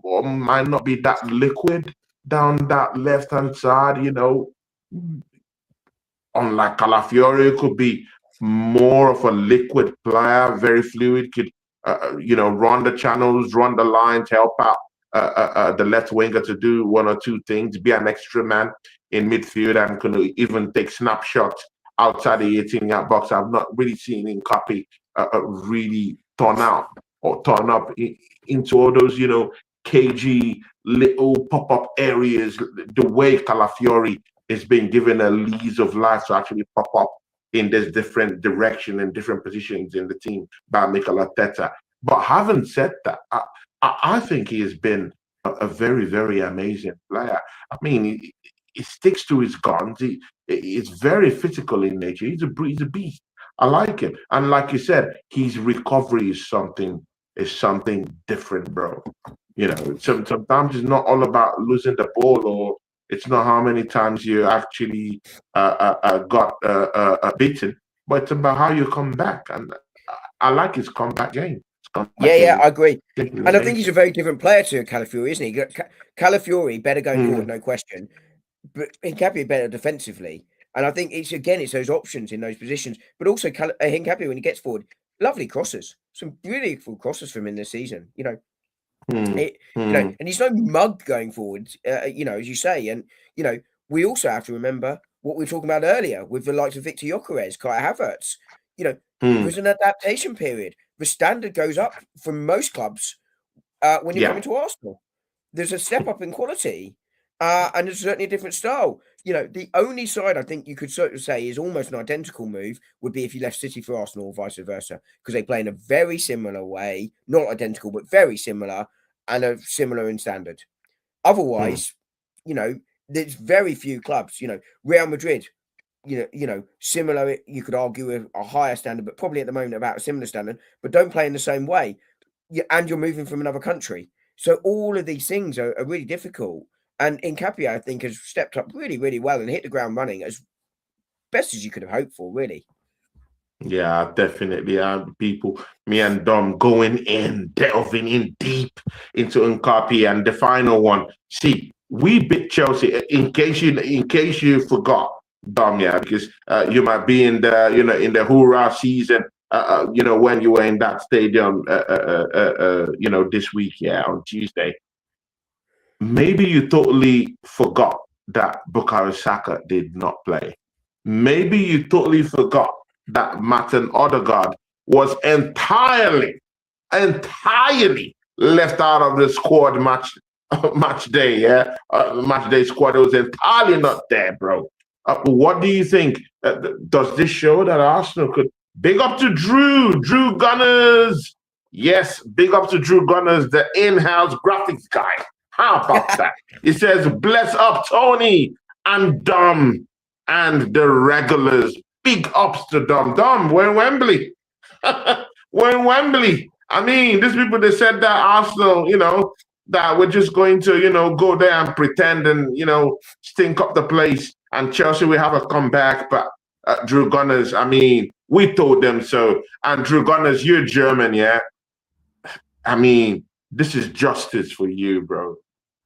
A: or might not be that liquid down that left hand side. Unlike Calafiori, could be more of a liquid player, very fluid, could run the channels, run the lines, help out the left winger to do one or two things, be an extra man in midfield, and can even take snapshots outside the 18-yard box. I've not really seen him copy really turn out or turn up into all those, cagey little pop-up areas, the way Calafiori is being given a lease of life to actually pop up in this different direction and different positions in the team by Mikel Arteta. But having said that, I think he has been a very, very amazing player. I mean, he sticks to his guns. He's very physical in nature. He's a beast. I like him, and like you said, his recovery is something different, bro. Sometimes it's not all about losing the ball, or it's not how many times you actually got beaten, but it's about how you come back. And I like his comeback game. His comeback
B: Yeah,
A: game
B: I agree.
A: is
B: And I think
A: amazing.
B: he's a very different player to Calafiori, isn't he? Calafiori better going forward,
A: Mm,
B: no question, but Hincapié better defensively. And I think it's those options in those positions, but also Hincapié when he gets forward, lovely crosses, some beautiful crosses from him in this season.
A: mm,
B: It,
A: mm.
B: and he's no mug going forward, as you say. And, we also have to remember what we were talking about earlier with the likes of Victor Gyökeres, Kai Havertz.
A: Mm.
B: There's an adaptation period. The standard goes up from most clubs when you're coming
A: Yeah.
B: to Arsenal. There's a step up in quality, and there's certainly a different style. The only side I think you could sort of say is almost an identical move would be if you left City for Arsenal or vice versa, because they play in a very similar way, not identical, but very similar, and are similar in standard.
A: Mm.
B: Otherwise, there's very few clubs. Real Madrid, similar. You could argue a higher standard, but probably at the moment about a similar standard, but don't play in the same way. And you're moving from another country, so all of these things are really difficult. And Incapia, I think, has stepped up really, really well and hit the ground running as best as you could have hoped for. Really.
A: Yeah, definitely. People, me and Dom going in, delving in deep into Nkapi, and the final one. See, we beat Chelsea. In case you forgot, Dom, yeah, because you might be in the hoorah season. When you were in that stadium, this week, yeah, on Tuesday. Maybe you totally forgot that Bukayo Saka did not play. Maybe you totally forgot that Martin Odegaard was entirely left out of the squad match day. Yeah, match day squad. It was entirely not there, bro. What do you think? Does this show that Arsenal could big up to Drew Gunners? Yes, big up to Drew Gunners, the in-house graphics guy. How about that? He says, bless up Tony and Dom and the regulars. Big ups to Dom. Dom, we're in Wembley. We're in Wembley. I mean, these people, they said that Arsenal, that we're just going to, go there and pretend and, stink up the place. And Chelsea will have a comeback. But Drew Gunners, I mean, we told them so. And Drew Gunners, you're German, yeah? I mean, this is justice for you, bro.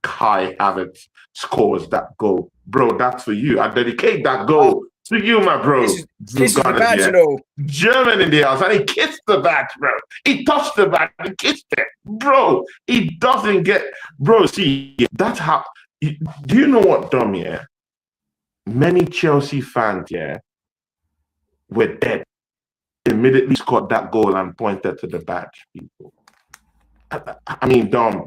A: Kai Havertz scores that goal. Bro, that's for you. I dedicate that goal To you, my bro.
B: Kisses the badge and all.
A: German in the house, and he kissed the badge, bro. He touched the badge, he kissed it, bro. He doesn't get, bro. See, that's how. Do you know what, Dom? Yeah, many Chelsea fans, yeah, were dead. Immediately scored that goal and pointed to the badge, people. I mean, Dom,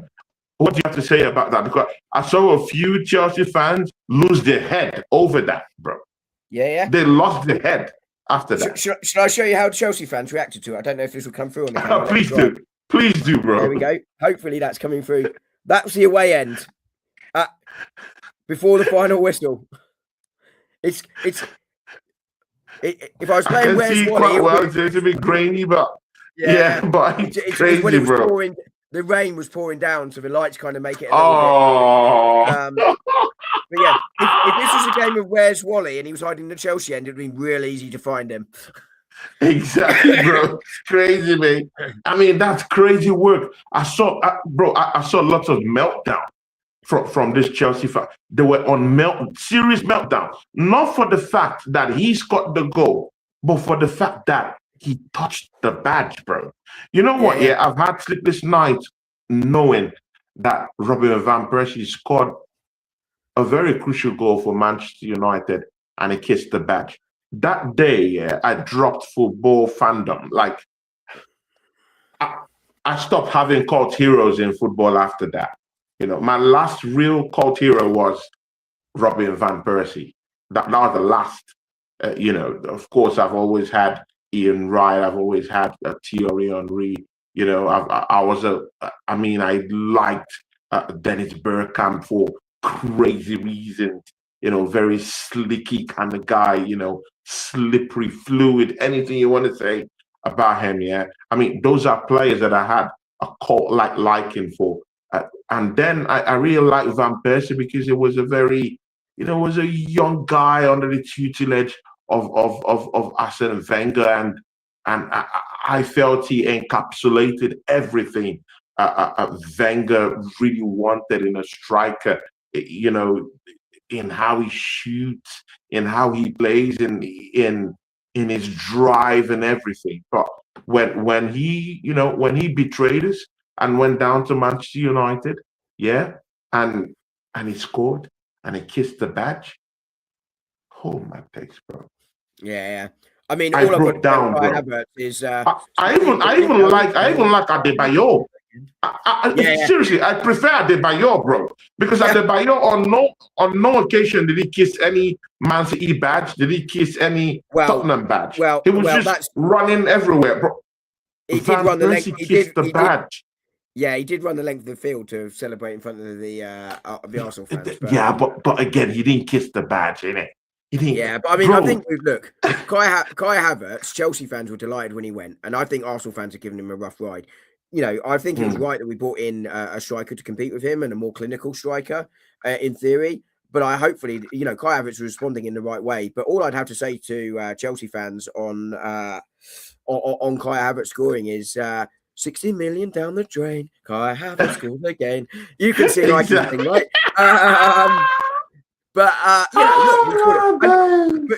A: what do you have to say about that? Because I saw a few Chelsea fans lose their head over that, bro.
B: Yeah.
A: They lost their head after that.
B: Should I show you how Chelsea fans reacted to it? I don't know if this will come through on the camera.
A: Please do, bro.
B: There we go. Hopefully that's coming through. That was the away end. Before the final whistle. If I was playing Where's Wally,
A: it's a bit grainy, but but it's crazy,
B: when it was
A: bro.
B: pouring, the rain was pouring down, so the lights kind of make it a little bit. But yeah, if this was a game of Where's Wally and he was hiding the Chelsea end, it'd be real easy to find him.
A: Exactly, bro. It's crazy, man. I mean, that's crazy work. I saw lots of meltdown from this Chelsea fan. They were on serious meltdown. Not for the fact that he scored the goal, but for the fact that he touched the badge, bro. You know what? Yeah, I've had sleepless nights knowing that Robin van Persie scored a very crucial goal for Manchester United and he kissed the badge. That day, I dropped football fandom. Like, I stopped having cult heroes in football after that. You know, my last real cult hero was Robin van Persie. That was the last. You know, of course, I've always had Ian Wright. I've always had Thierry Henry. You know, I liked Dennis Bergkamp for crazy reasons. You know, very slicky kind of guy. You know, slippery, fluid. Anything you want to say about him? Yeah, I mean, those are players that I had a cult-like liking for. And then I really liked Van Persie because it was a very, you know, was a young guy under the tutelage of Arsene Wenger, and I felt he encapsulated everything Wenger really wanted in a striker. You know, in how he shoots, in how he plays, in his drive and everything. But when he betrayed us and went down to Manchester United, and he scored and he kissed the badge. Oh my days, bro.
B: Yeah. I mean,
A: I broke down, bro.
B: Is
A: I even like Adebayor. Seriously, I prefer Adebayor, bro, because Adebayor on no occasion did he kiss any ManCity badge, did he kiss any Tottenham badge. He was just running everywhere, bro.
B: He did run the length.
A: He kissed the badge.
B: Yeah, he did run the length of the field to celebrate in front of the Arsenal fans.
A: But again, he didn't kiss the badge, innit?
B: Yeah, but I mean, I think, look, Kai Havertz, Chelsea fans were delighted when he went, and I think Arsenal fans have given him a rough ride. You know, I think it was right that we brought in a striker to compete with him and a more clinical striker, in theory. But Hopefully, you know, Kai Havertz was responding in the right way. But all I'd have to say to Chelsea fans on Kai Havertz scoring is 60 million down the drain. Kai Havertz scores again. You can see exactly. Right? But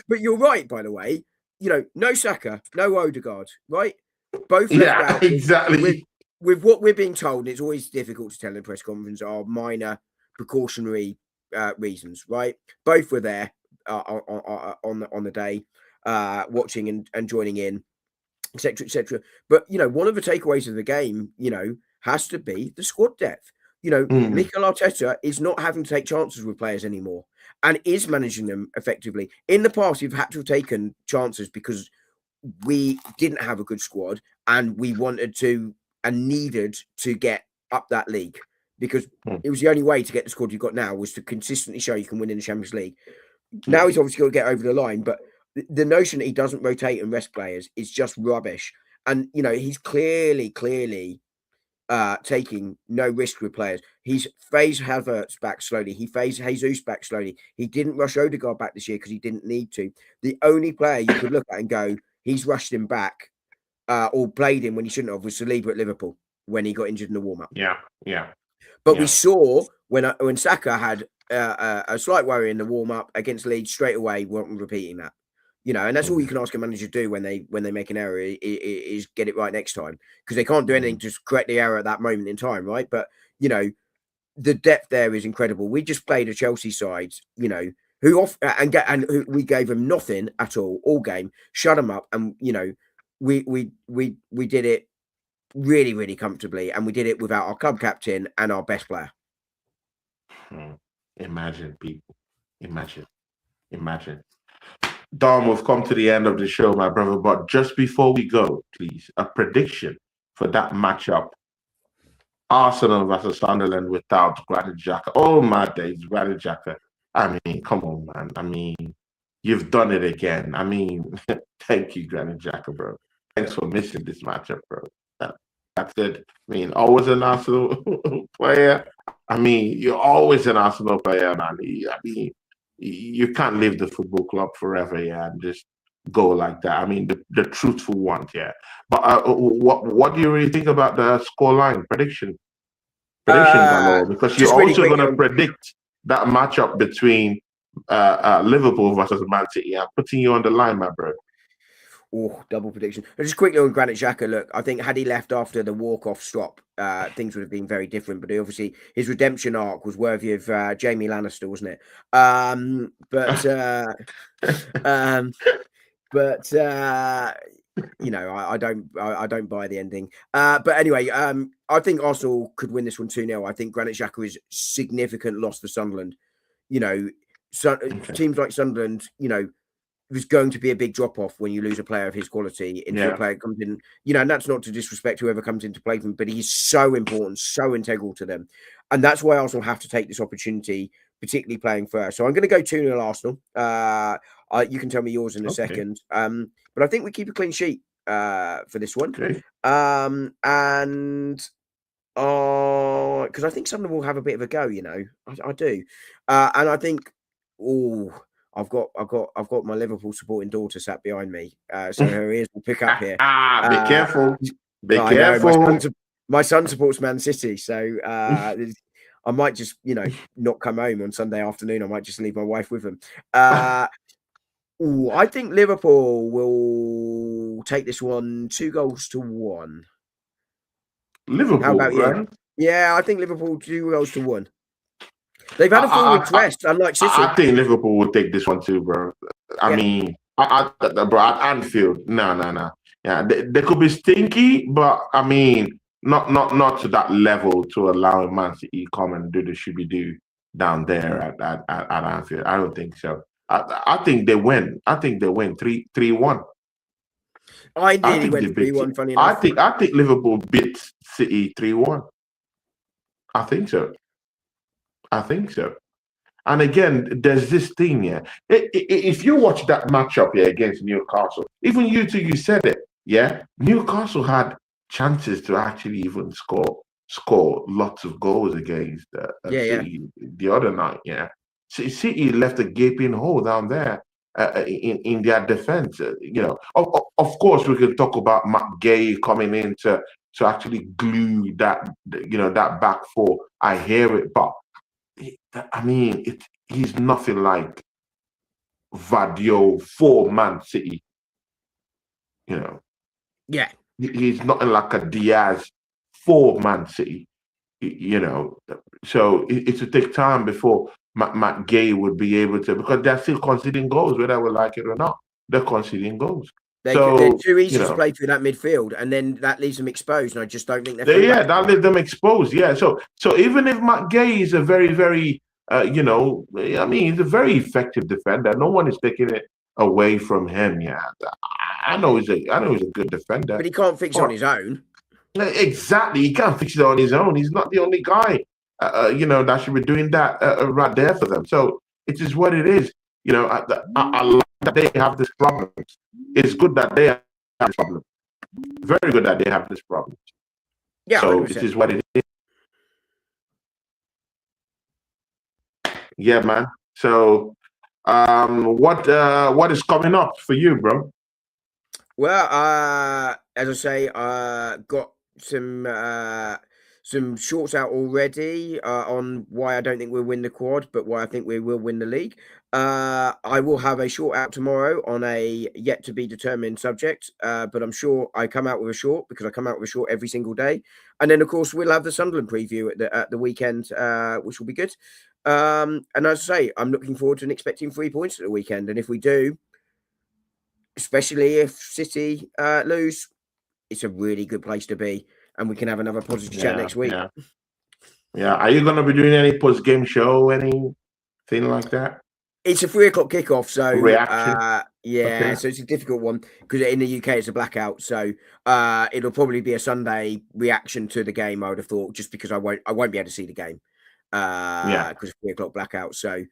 B: but you're right, by the way. You know, no Saka, no Odegaard, right? Both left out.
A: Exactly.
B: With what we're being told, it's always difficult to tell in a press conference, are minor precautionary reasons, right? Both were there on the day, watching and joining in, etc., etc. But you know, one of the takeaways of the game, you know, has to be the squad depth. You know, Mikel Arteta is not having to take chances with players anymore and is managing them effectively. In the past, we've had to have taken chances because we didn't have a good squad and we wanted to and needed to get up that league because it was the only way to get the squad you've got now was to consistently show you can win in the Champions League. Now he's obviously got to get over the line, but the notion that he doesn't rotate and rest players is just rubbish. And, you know, he's clearly taking no risk with players. He's phased Havertz back slowly. He phased Jesus back slowly. He didn't rush Odegaard back this year because he didn't need to. The only player you could look at and go, he's rushed him back or played him when he shouldn't have was Saliba at Liverpool when he got injured in the warm-up. But we saw when Saka had a slight worry in the warm-up against Leeds straight away, weren't repeating that. and that's all you can ask a manager to do when they make an error is get it right next time, because they can't do anything to correct the error at that moment in time, right? But the depth there is incredible. We just played a Chelsea side, who we gave them nothing at all game, shut them up, and we did it really, really comfortably, and we did it without our club captain and our best player.
A: Imagine, people. Imagine. Dom, we've come to the end of the show, my brother. But just before we go, please, a prediction for that matchup. Arsenal versus Sunderland without Granit Xhaka. Oh my days, Granit Xhaka. I mean, come on, man. I mean, you've done it again. I mean, thank you, Granit Xhaka, bro. Thanks for missing this matchup, bro. That's it. I mean, always an Arsenal player. I mean, you're always an Arsenal player, man. I mean, you can't leave the football club forever, yeah, and just go like that. I mean, the truthful one, yeah. But what do you really think about the scoreline prediction? Galore, because you're
B: really
A: also going to predict that matchup between Liverpool versus ManCity. I'm putting you on the line, my bro.
B: Oh, double prediction. Just quickly on Granit Xhaka, look, I think had he left after the walk-off stop, things would have been very different. But obviously, his redemption arc was worthy of Jamie Lannister, wasn't it? I don't buy the ending. But anyway, I think Arsenal could win this one 2-0. I think Granit Xhaka is significant loss for Sunderland. Teams like Sunderland, there's going to be a big drop off when you lose a player of his quality into a player that comes in, and that's not to disrespect whoever comes in to play them, but he's so important, so integral to them. And that's why Arsenal have to take this opportunity, particularly playing first. So I'm going to go 2-0 Arsenal. You can tell me yours in a second. But I think we keep a clean sheet for this one.
A: Okay.
B: And because I think Sunderland will have a bit of a go, I do. And I think, I've got my Liverpool supporting daughter sat behind me, so her ears will pick up here.
A: Be careful. Be careful.
B: My son supports ManCity, so I might just, not come home on Sunday afternoon. I might just leave my wife with him. I think Liverpool will take this one 2-1.
A: Liverpool,
B: how about
A: right?
B: you? Yeah, I think Liverpool 2-1. They've had a 4 weeks rest, unlike City.
A: I think Liverpool will take this one too, bro. I mean, bro, at Anfield, no. Yeah, they could be stinky, but I mean, not to that level to allow Man City come and do the shooby do down there at Anfield. I don't think so. I think they win. I think they win 3-1.
B: I nearly went 3-1. Funny enough,
A: I think Liverpool beats City 3-1. I think so. And again, there's this thing here. If you watch that matchup here against Newcastle, even you two, you said it, yeah? Newcastle had chances to actually even score lots of goals against City the other night, yeah? City left a gaping hole down there in their defense. Of course, we can talk about Guehi coming in to actually glue that, that back four. I hear it, but I mean, he's nothing like Vadio for ManCity.
B: Yeah.
A: He's nothing like a Diaz for ManCity. So it will take time before Matt Guehi would be able to, because they're still conceding goals, whether we like it or not. They're conceding goals.
B: They're too easy to play through that midfield, and then that leaves them exposed. And I just don't think they're.
A: That leaves them exposed. Yeah. So even if Matt Guehi is a very, very, he's a very effective defender. No one is taking it away from him. Yeah. I know he's a good defender,
B: but he can't fix it on his own.
A: Exactly, he can't fix it on his own. He's not the only guy, that should be doing that right there for them. So it is what it is. I like that they have this problem. It's good that they have this problem. Very good that they have this problem.
B: Yeah.
A: So
B: 100%.
A: it is what it is. Yeah, man. So, what is coming up for you, bro?
B: Well, as I say, got some shorts out already on why I don't think we'll win the quad, but why I think we will win the league. I will have a short out tomorrow on a yet to be determined subject, but I'm sure I come out with a short because I come out with a short every single day. And then, of course, we'll have the Sunderland preview at the weekend, which will be good. And as I say, I'm looking forward to and expecting 3 points at the weekend. And if we do, especially if City lose, it's a really good place to be. And we can have another positive chat next week.
A: Yeah. Are you going to be doing any post-game show, anything like that?
B: It's a 3 o'clock kickoff, so
A: Reaction.
B: Okay. So it's a difficult one because in the UK it's a blackout. So it'll probably be a Sunday reaction to the game. I would have thought, just because I won't be able to see the game because it's 3 o'clock blackout. So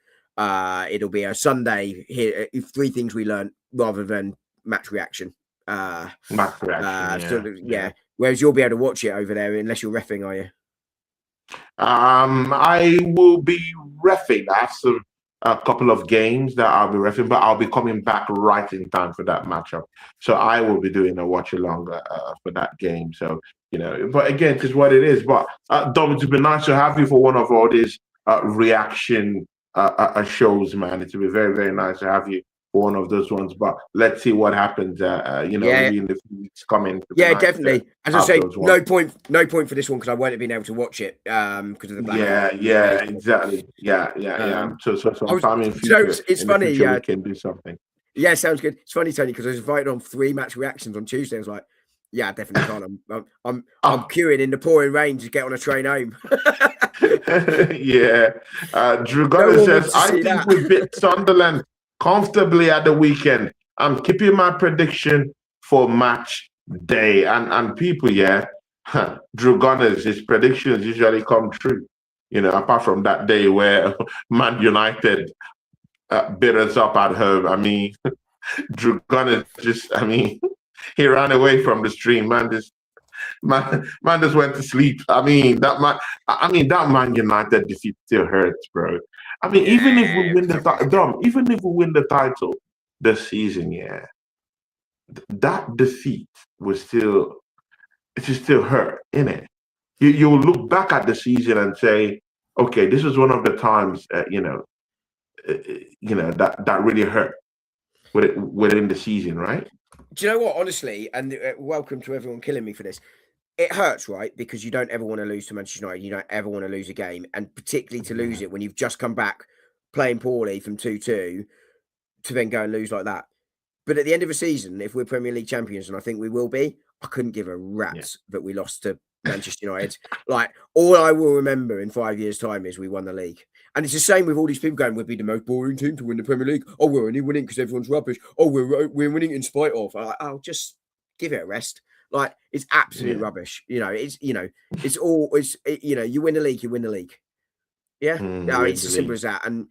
B: it'll be a Sunday here. 3 things we learned rather than match reaction.
A: Match reaction.
B: Yeah. Whereas you'll be able to watch it over there unless you're reffing, are you?
A: I will be reffing. I have a couple of games that I'll be reffing, but I'll be coming back right in time for that matchup. So I will be doing a watch along for that game. So, but again, it's what it is. But Dom, it would be nice to have you for one of all these reaction shows, man. It would be very, very nice to have you for one of those ones. But let's see what happens, in the few weeks coming.
B: Yeah, definitely. As I say, no point for this one because I won't have been able to watch it because of the blackout.
A: Yeah, exactly. Yeah. So sometime in future,
B: it's funny.
A: We can do something.
B: Yeah, sounds good. It's funny, Tony, because I was invited on 3 match reactions on Tuesday. I was like, yeah, I definitely can't. I'm queuing in the pouring rain to get on a train home.
A: Yeah. Drew Gunner says, I think we beat Sunderland comfortably at the weekend. I'm keeping my prediction for match day. And people, Drew Gunners, his predictions usually come true. Apart from that day where Man United beat us up at home. I mean, Drew Gunners he ran away from the stream. Man just went to sleep. I mean, that Man United defeat still hurts, bro. I mean, even if we win the title this season, that defeat will still hurt, innit? You'll look back at the season and say, okay, this was one of the times that really hurt within the season, right?
B: Do you know what? Honestly, and welcome to everyone killing me for this. It hurts, right? Because you don't ever want to lose to Manchester United. You don't ever want to lose a game, and particularly to lose it when you've just come back playing poorly from 2-2 to then go and lose like that. But at the end of the season, if we're Premier League champions, and I think we will be, I couldn't give a rat's that we lost to Manchester United. Like, all I will remember in 5 years' time is we won the league. And it's the same with all these people going, we'll be the most boring team to win the Premier League. Oh, we're only winning because everyone's rubbish. Oh, we're winning in spite of. I'll just give it a rest. Like, it's absolute rubbish. You win the league, you win the league. Yeah. It's as simple as that. And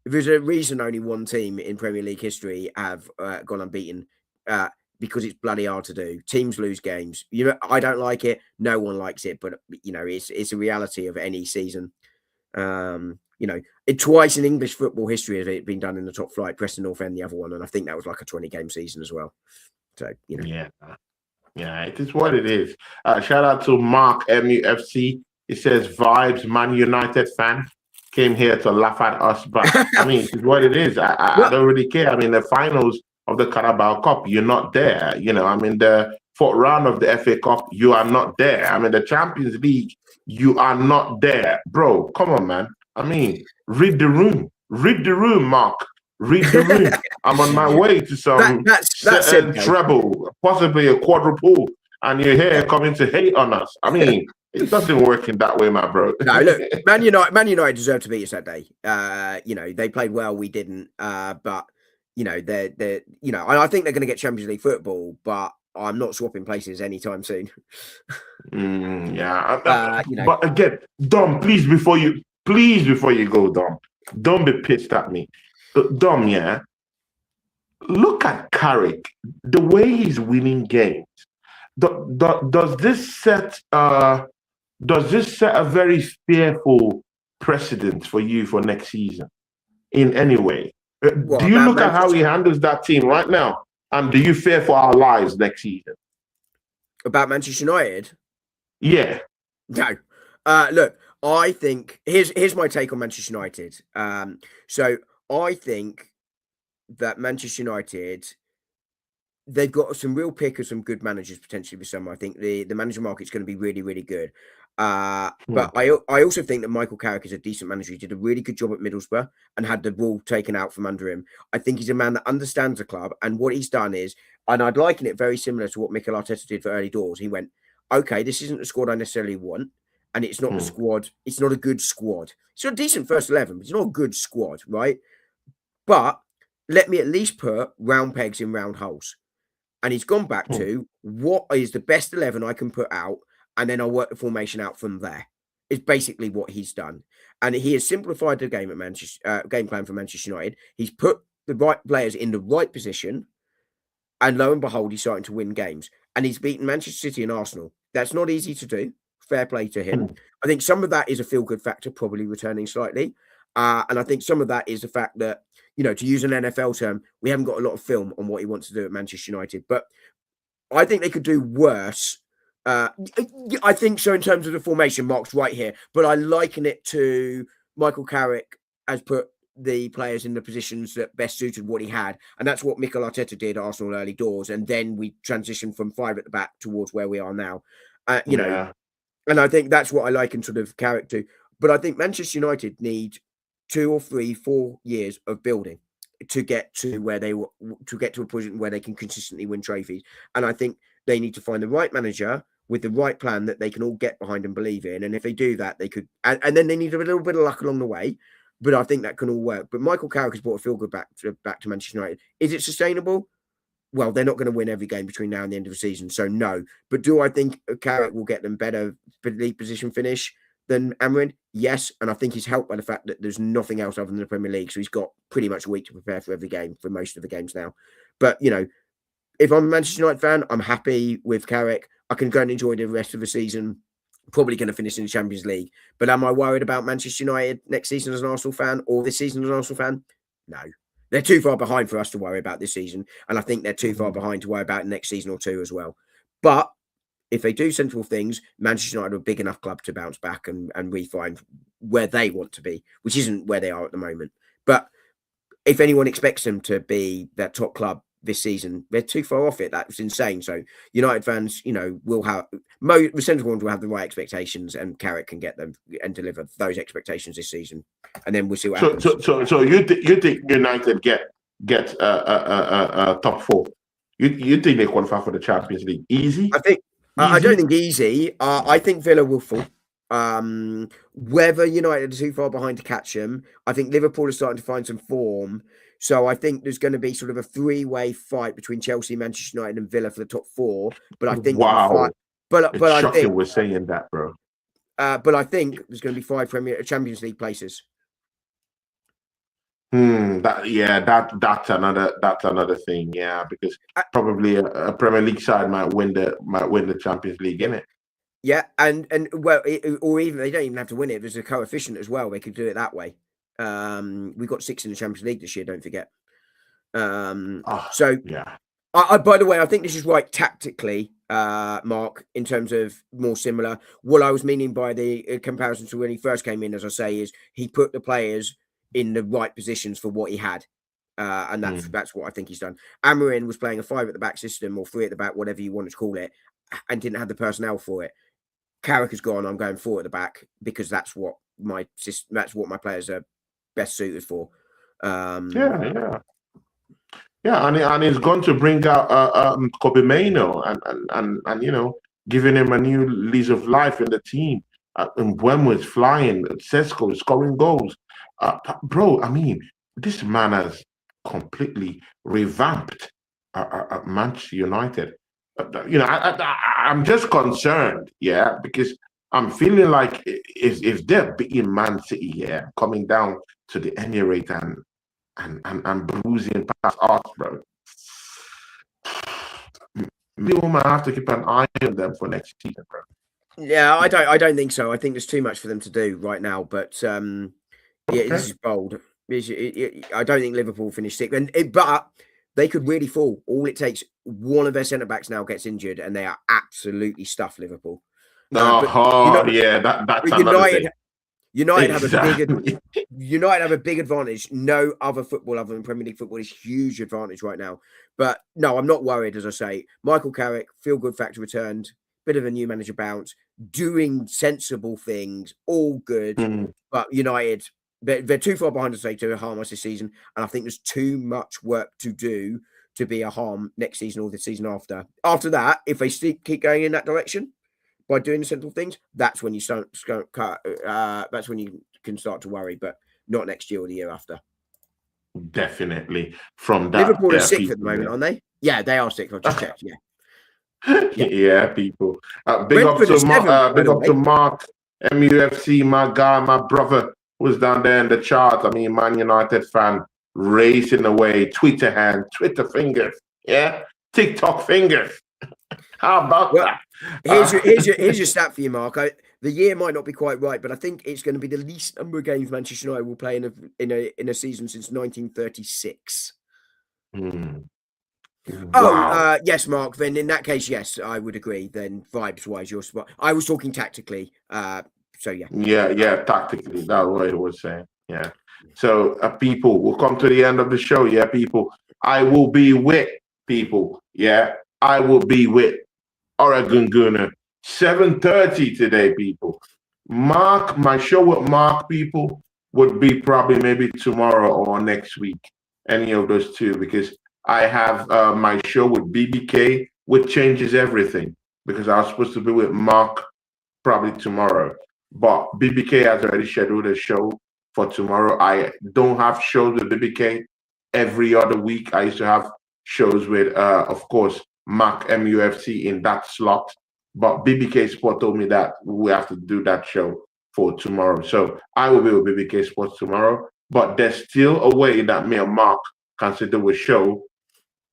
B: there's a reason only one team in Premier League history have gone unbeaten, because it's bloody hard to do. Teams lose games. I don't like it. No one likes it, but it's a reality of any season. Twice in English football history has it been done in the top flight. Preston North End, the other one, and I think that was like a 20-game season as well. So
A: yeah, it is what it is. Shout out to Mark MUFC. He says vibes. Man United fan came here to laugh at us, but I mean, it's what it is. I don't really care. I mean, the finals of the Carabao Cup, you're not there. The 4th round of the FA Cup, you are not there. I mean, the Champions League, you are not there, bro. Come on, man. I mean, read the room, Mark. Read the room. I'm on my way to some treble, possibly a quadruple, and you're here coming to hate on us. I mean, it doesn't work in that way, my bro.
B: No, look, Man United deserved to beat us that day. They played well, we didn't. But they're and I think they're going to get Champions League football, but I'm not swapping places anytime soon.
A: But again, Dom, please before you go, Dom, don't be pissed at me. Dom, look at Carrick, the way he's winning games. Does this set a very fearful precedent for you for next season in any way? Do you look at how he handles that team right now, and do you fear for our lives next season?
B: About Manchester United?
A: Yeah.
B: No. Look, I think here's my take on Manchester United. So I think that Manchester United, they've got some real pick of some good managers potentially this summer. I think the manager market's going to be really, really good. But I also think that Michael Carrick is a decent manager. He did a really good job at Middlesbrough and had the ball taken out from under him. I think he's a man that understands the club, and what he's done is, and I'd liken it very similar to what Mikel Arteta did for early doors. He went, okay, this isn't the squad I necessarily want, and it's not the squad. It's not a good squad. It's not a decent first 11, but it's not a good squad, right? But let me at least put round pegs in round holes. And he's gone back to what is the best 11 I can put out, and then I'll work the formation out from there. Is basically what he's done. And he has simplified the game at Manchester game plan for Manchester United. He's put the right players in the right position, and lo and behold, he's starting to win games. And he's beaten Manchester City and Arsenal. That's not easy to do. Fair play to him. I think some of that is a feel-good factor, probably returning slightly. And I think some of that is the fact that, to use an NFL term, we haven't got a lot of film on what he wants to do at Manchester United. But I think they could do worse. I think so in terms of the formation. Mark's right here. But I liken it to Michael Carrick has put the players in the positions that best suited what he had. And that's what Mikel Arteta did at Arsenal early doors. And then we transitioned from 5 at the back towards where we are now. And I think that's what I liken sort of Carrick to. But I think Manchester United need 2 or 3, 4 years of building to get to where they to get to a position where they can consistently win trophies. And I think they need to find the right manager with the right plan that they can all get behind and believe in. And if they do that, they could. And then they need a little bit of luck along the way. But I think that can all work. But Michael Carrick has brought a feel-good back to Manchester United. Is it sustainable? Well, they're not going to win every game between now and the end of the season, so no. But do I think Carrick will get them better league position finish than Amorim? Yes, and I think he's helped by the fact that there's nothing else other than the Premier League, so he's got pretty much a week to prepare for every game, for most of the games now. But, if I'm a Manchester United fan, I'm happy with Carrick. I can go and enjoy the rest of the season. Probably going to finish in the Champions League. But am I worried about Manchester United next season as an Arsenal fan, or this season as an Arsenal fan? No. They're too far behind for us to worry about this season. And I think they're too far behind to worry about next season or two as well. But if they do sensible things, Manchester United are a big enough club to bounce back and re-find where they want to be, which isn't where they are at the moment. But if anyone expects them to be that top club this season, they're too far off it. That's insane. So United fans, will have the sensible ones will have the right expectations, and Carrick can get them and deliver those expectations this season. And then we'll see what happens.
A: So you think United get top 4? You think they qualify for the Champions League? Easy?
B: I don't think easy. I think Villa will fall. Whether United are too far behind to catch them, I think Liverpool are starting to find some form. So I think there's going to be sort of a 3-way fight between Chelsea, Manchester United, and Villa for the top 4. But I think
A: but I think we're saying that, bro.
B: But I think there's going to be 5 Champions League places.
A: That's another thing. Yeah, because probably a Premier League side might win the Champions League, innit?
B: Yeah, and well, or even they don't even have to win it. There's a coefficient as well. They could do it that way. We got 6 in the Champions League this year. Don't forget.
A: Yeah.
B: By the way, I think this is right tactically, Mark, in terms of more similar. What I was meaning by the comparison to when he first came in, as I say, is he put the players in the right positions for what he had. And that's what I think he's done. Amorim was playing a 5 at the back system, or 3 at the back, whatever you want to call it, and didn't have the personnel for it. Carrick has gone, I'm going 4 at the back because that's what my players are best suited for.
A: Yeah, and he's going to bring out Kobe Maino and giving him a new lease of life in the team. And Mbeumo is flying, Sesko is scoring goals. Bro, I mean, this man has completely revamped Manchester United. I'm just concerned, because I'm feeling like if they're beating ManCity coming down to the Emirates and bruising past us, bro, we might have to keep an eye on them for next season, bro.
B: Yeah, I don't think so. I think there's too much for them to do right now. But this is bold. I don't think Liverpool finish 6th, but they could really fall. All it takes, one of their centre backs now gets injured, and they are absolutely stuffed. Liverpool.
A: That's another thing.
B: United have
A: Exactly.
B: United have a big advantage. No other football other than Premier League football is huge advantage right now. But no, I'm not worried. As I say, Michael Carrick, feel good factor returned. Bit of a new manager bounce, doing sensible things, all good.
A: Mm.
B: But United, they're too far behind to say to harm us this season, and I think there's too much work to do to be a harm next season or the season after. After that, if they keep going in that direction by doing the sensible things, that's when you start. That's when you can start to worry, but not next year or the year after.
A: Definitely. From that,
B: Liverpool are sixth
A: people,
B: at the moment, aren't they? Yeah, they are sixth. I've just checked. Yeah.
A: Yeah, people. Big up
B: Brentford
A: to
B: are seventh, by
A: big
B: the
A: up to
B: way.
A: Mark, MUFC, my guy, my brother, who's down there in the chart. I mean, Man United fan, racing away, Twitter hand, Twitter fingers, yeah, TikTok fingers. How about
B: Well,
A: that?
B: here's your stat for you, Mark. The year might not be quite right, but I think it's going to be the least number of games Manchester United will play in a season since 1936.
A: Hmm.
B: Oh,
A: Wow.
B: yes, Mark. Then in that case, yes, I would agree. Then vibes wise, you're spot. I was talking tactically. So yeah.
A: Yeah, tactically, that's what it was saying. Yeah. So, people, we'll come to the end of the show. Yeah, people. I will be with people. Yeah, I will be with Oregon Gunner. 7:30 today, people. Mark, my show with Mark, people, would be probably maybe tomorrow or next week. Any of those two, because I have my show with BBK, which changes everything. Because I was supposed to be with Mark probably tomorrow. But BBK has already scheduled a show for tomorrow. I don't have shows with BBK every other week. I used to have shows with, of course, Mark MUFC in that slot. But BBK Sport told me that we have to do that show for tomorrow. So I will be with BBK Sports tomorrow. But there's still a way that me and Mark can sit do a show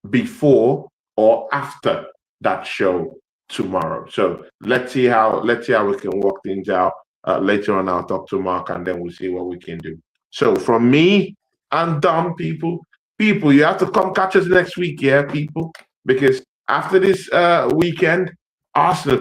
A: before or after that show tomorrow. So let's see how we can work things out. Later on, I'll talk to Mark and then we'll see what we can do. So from me and Dom, people, you have to come catch us next week, yeah, people, because after this weekend, Arsenal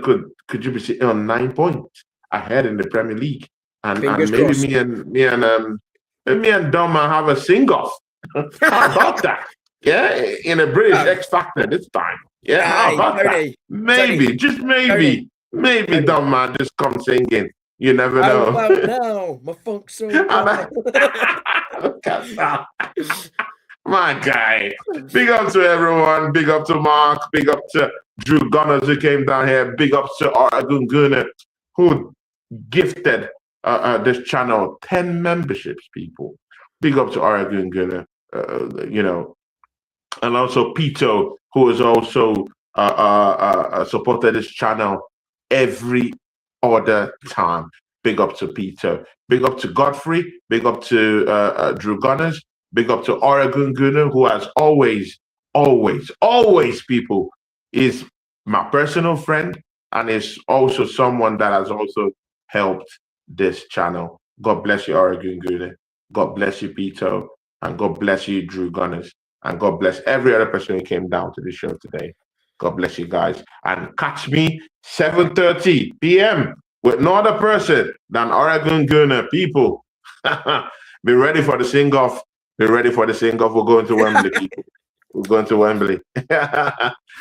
A: could you be sitting on 9 points ahead in the Premier League, and maybe
B: crossed.
A: me and Dom have a sing off. How about that? Yeah, in a British X Factor this time. Yeah, how about that? Maybe, just maybe, Dom man just come singing. You never know.
B: How about now? My funk's so bad.
A: Look at that. My guy. Big up to everyone. Big up to Mark. Big up to Drew Gunners who came down here. Big up to Oregon Gunner who gifted this channel 10 memberships, people. Big up to Oregon Gunner. And also Pito, who has also supported this channel every other time. Big up to Pito. Big up to Godfrey. Big up to Drew Gunners. Big up to Oregon Gunner, who has always, people, is my personal friend and is also someone that has also helped this channel. God bless you, Oregon Gunner. God bless you, Pito. And God bless you, Drew Gunners. And God bless every other person who came down to the show today. God bless you guys. And catch me 7:30 p.m. with no other person than Oregon Gunner. People, be ready for the sing-off. Be ready for the sing-off. We're going to Wembley, people. We're going to Wembley.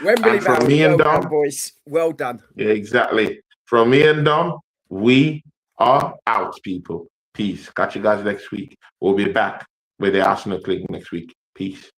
B: Wembley,
A: and from me and Dom,
B: boys. Well done.
A: Yeah, exactly. From me and Dom, we are out, people. Peace. Catch you guys next week. We'll be back with the Arsenal Click next week. Peace.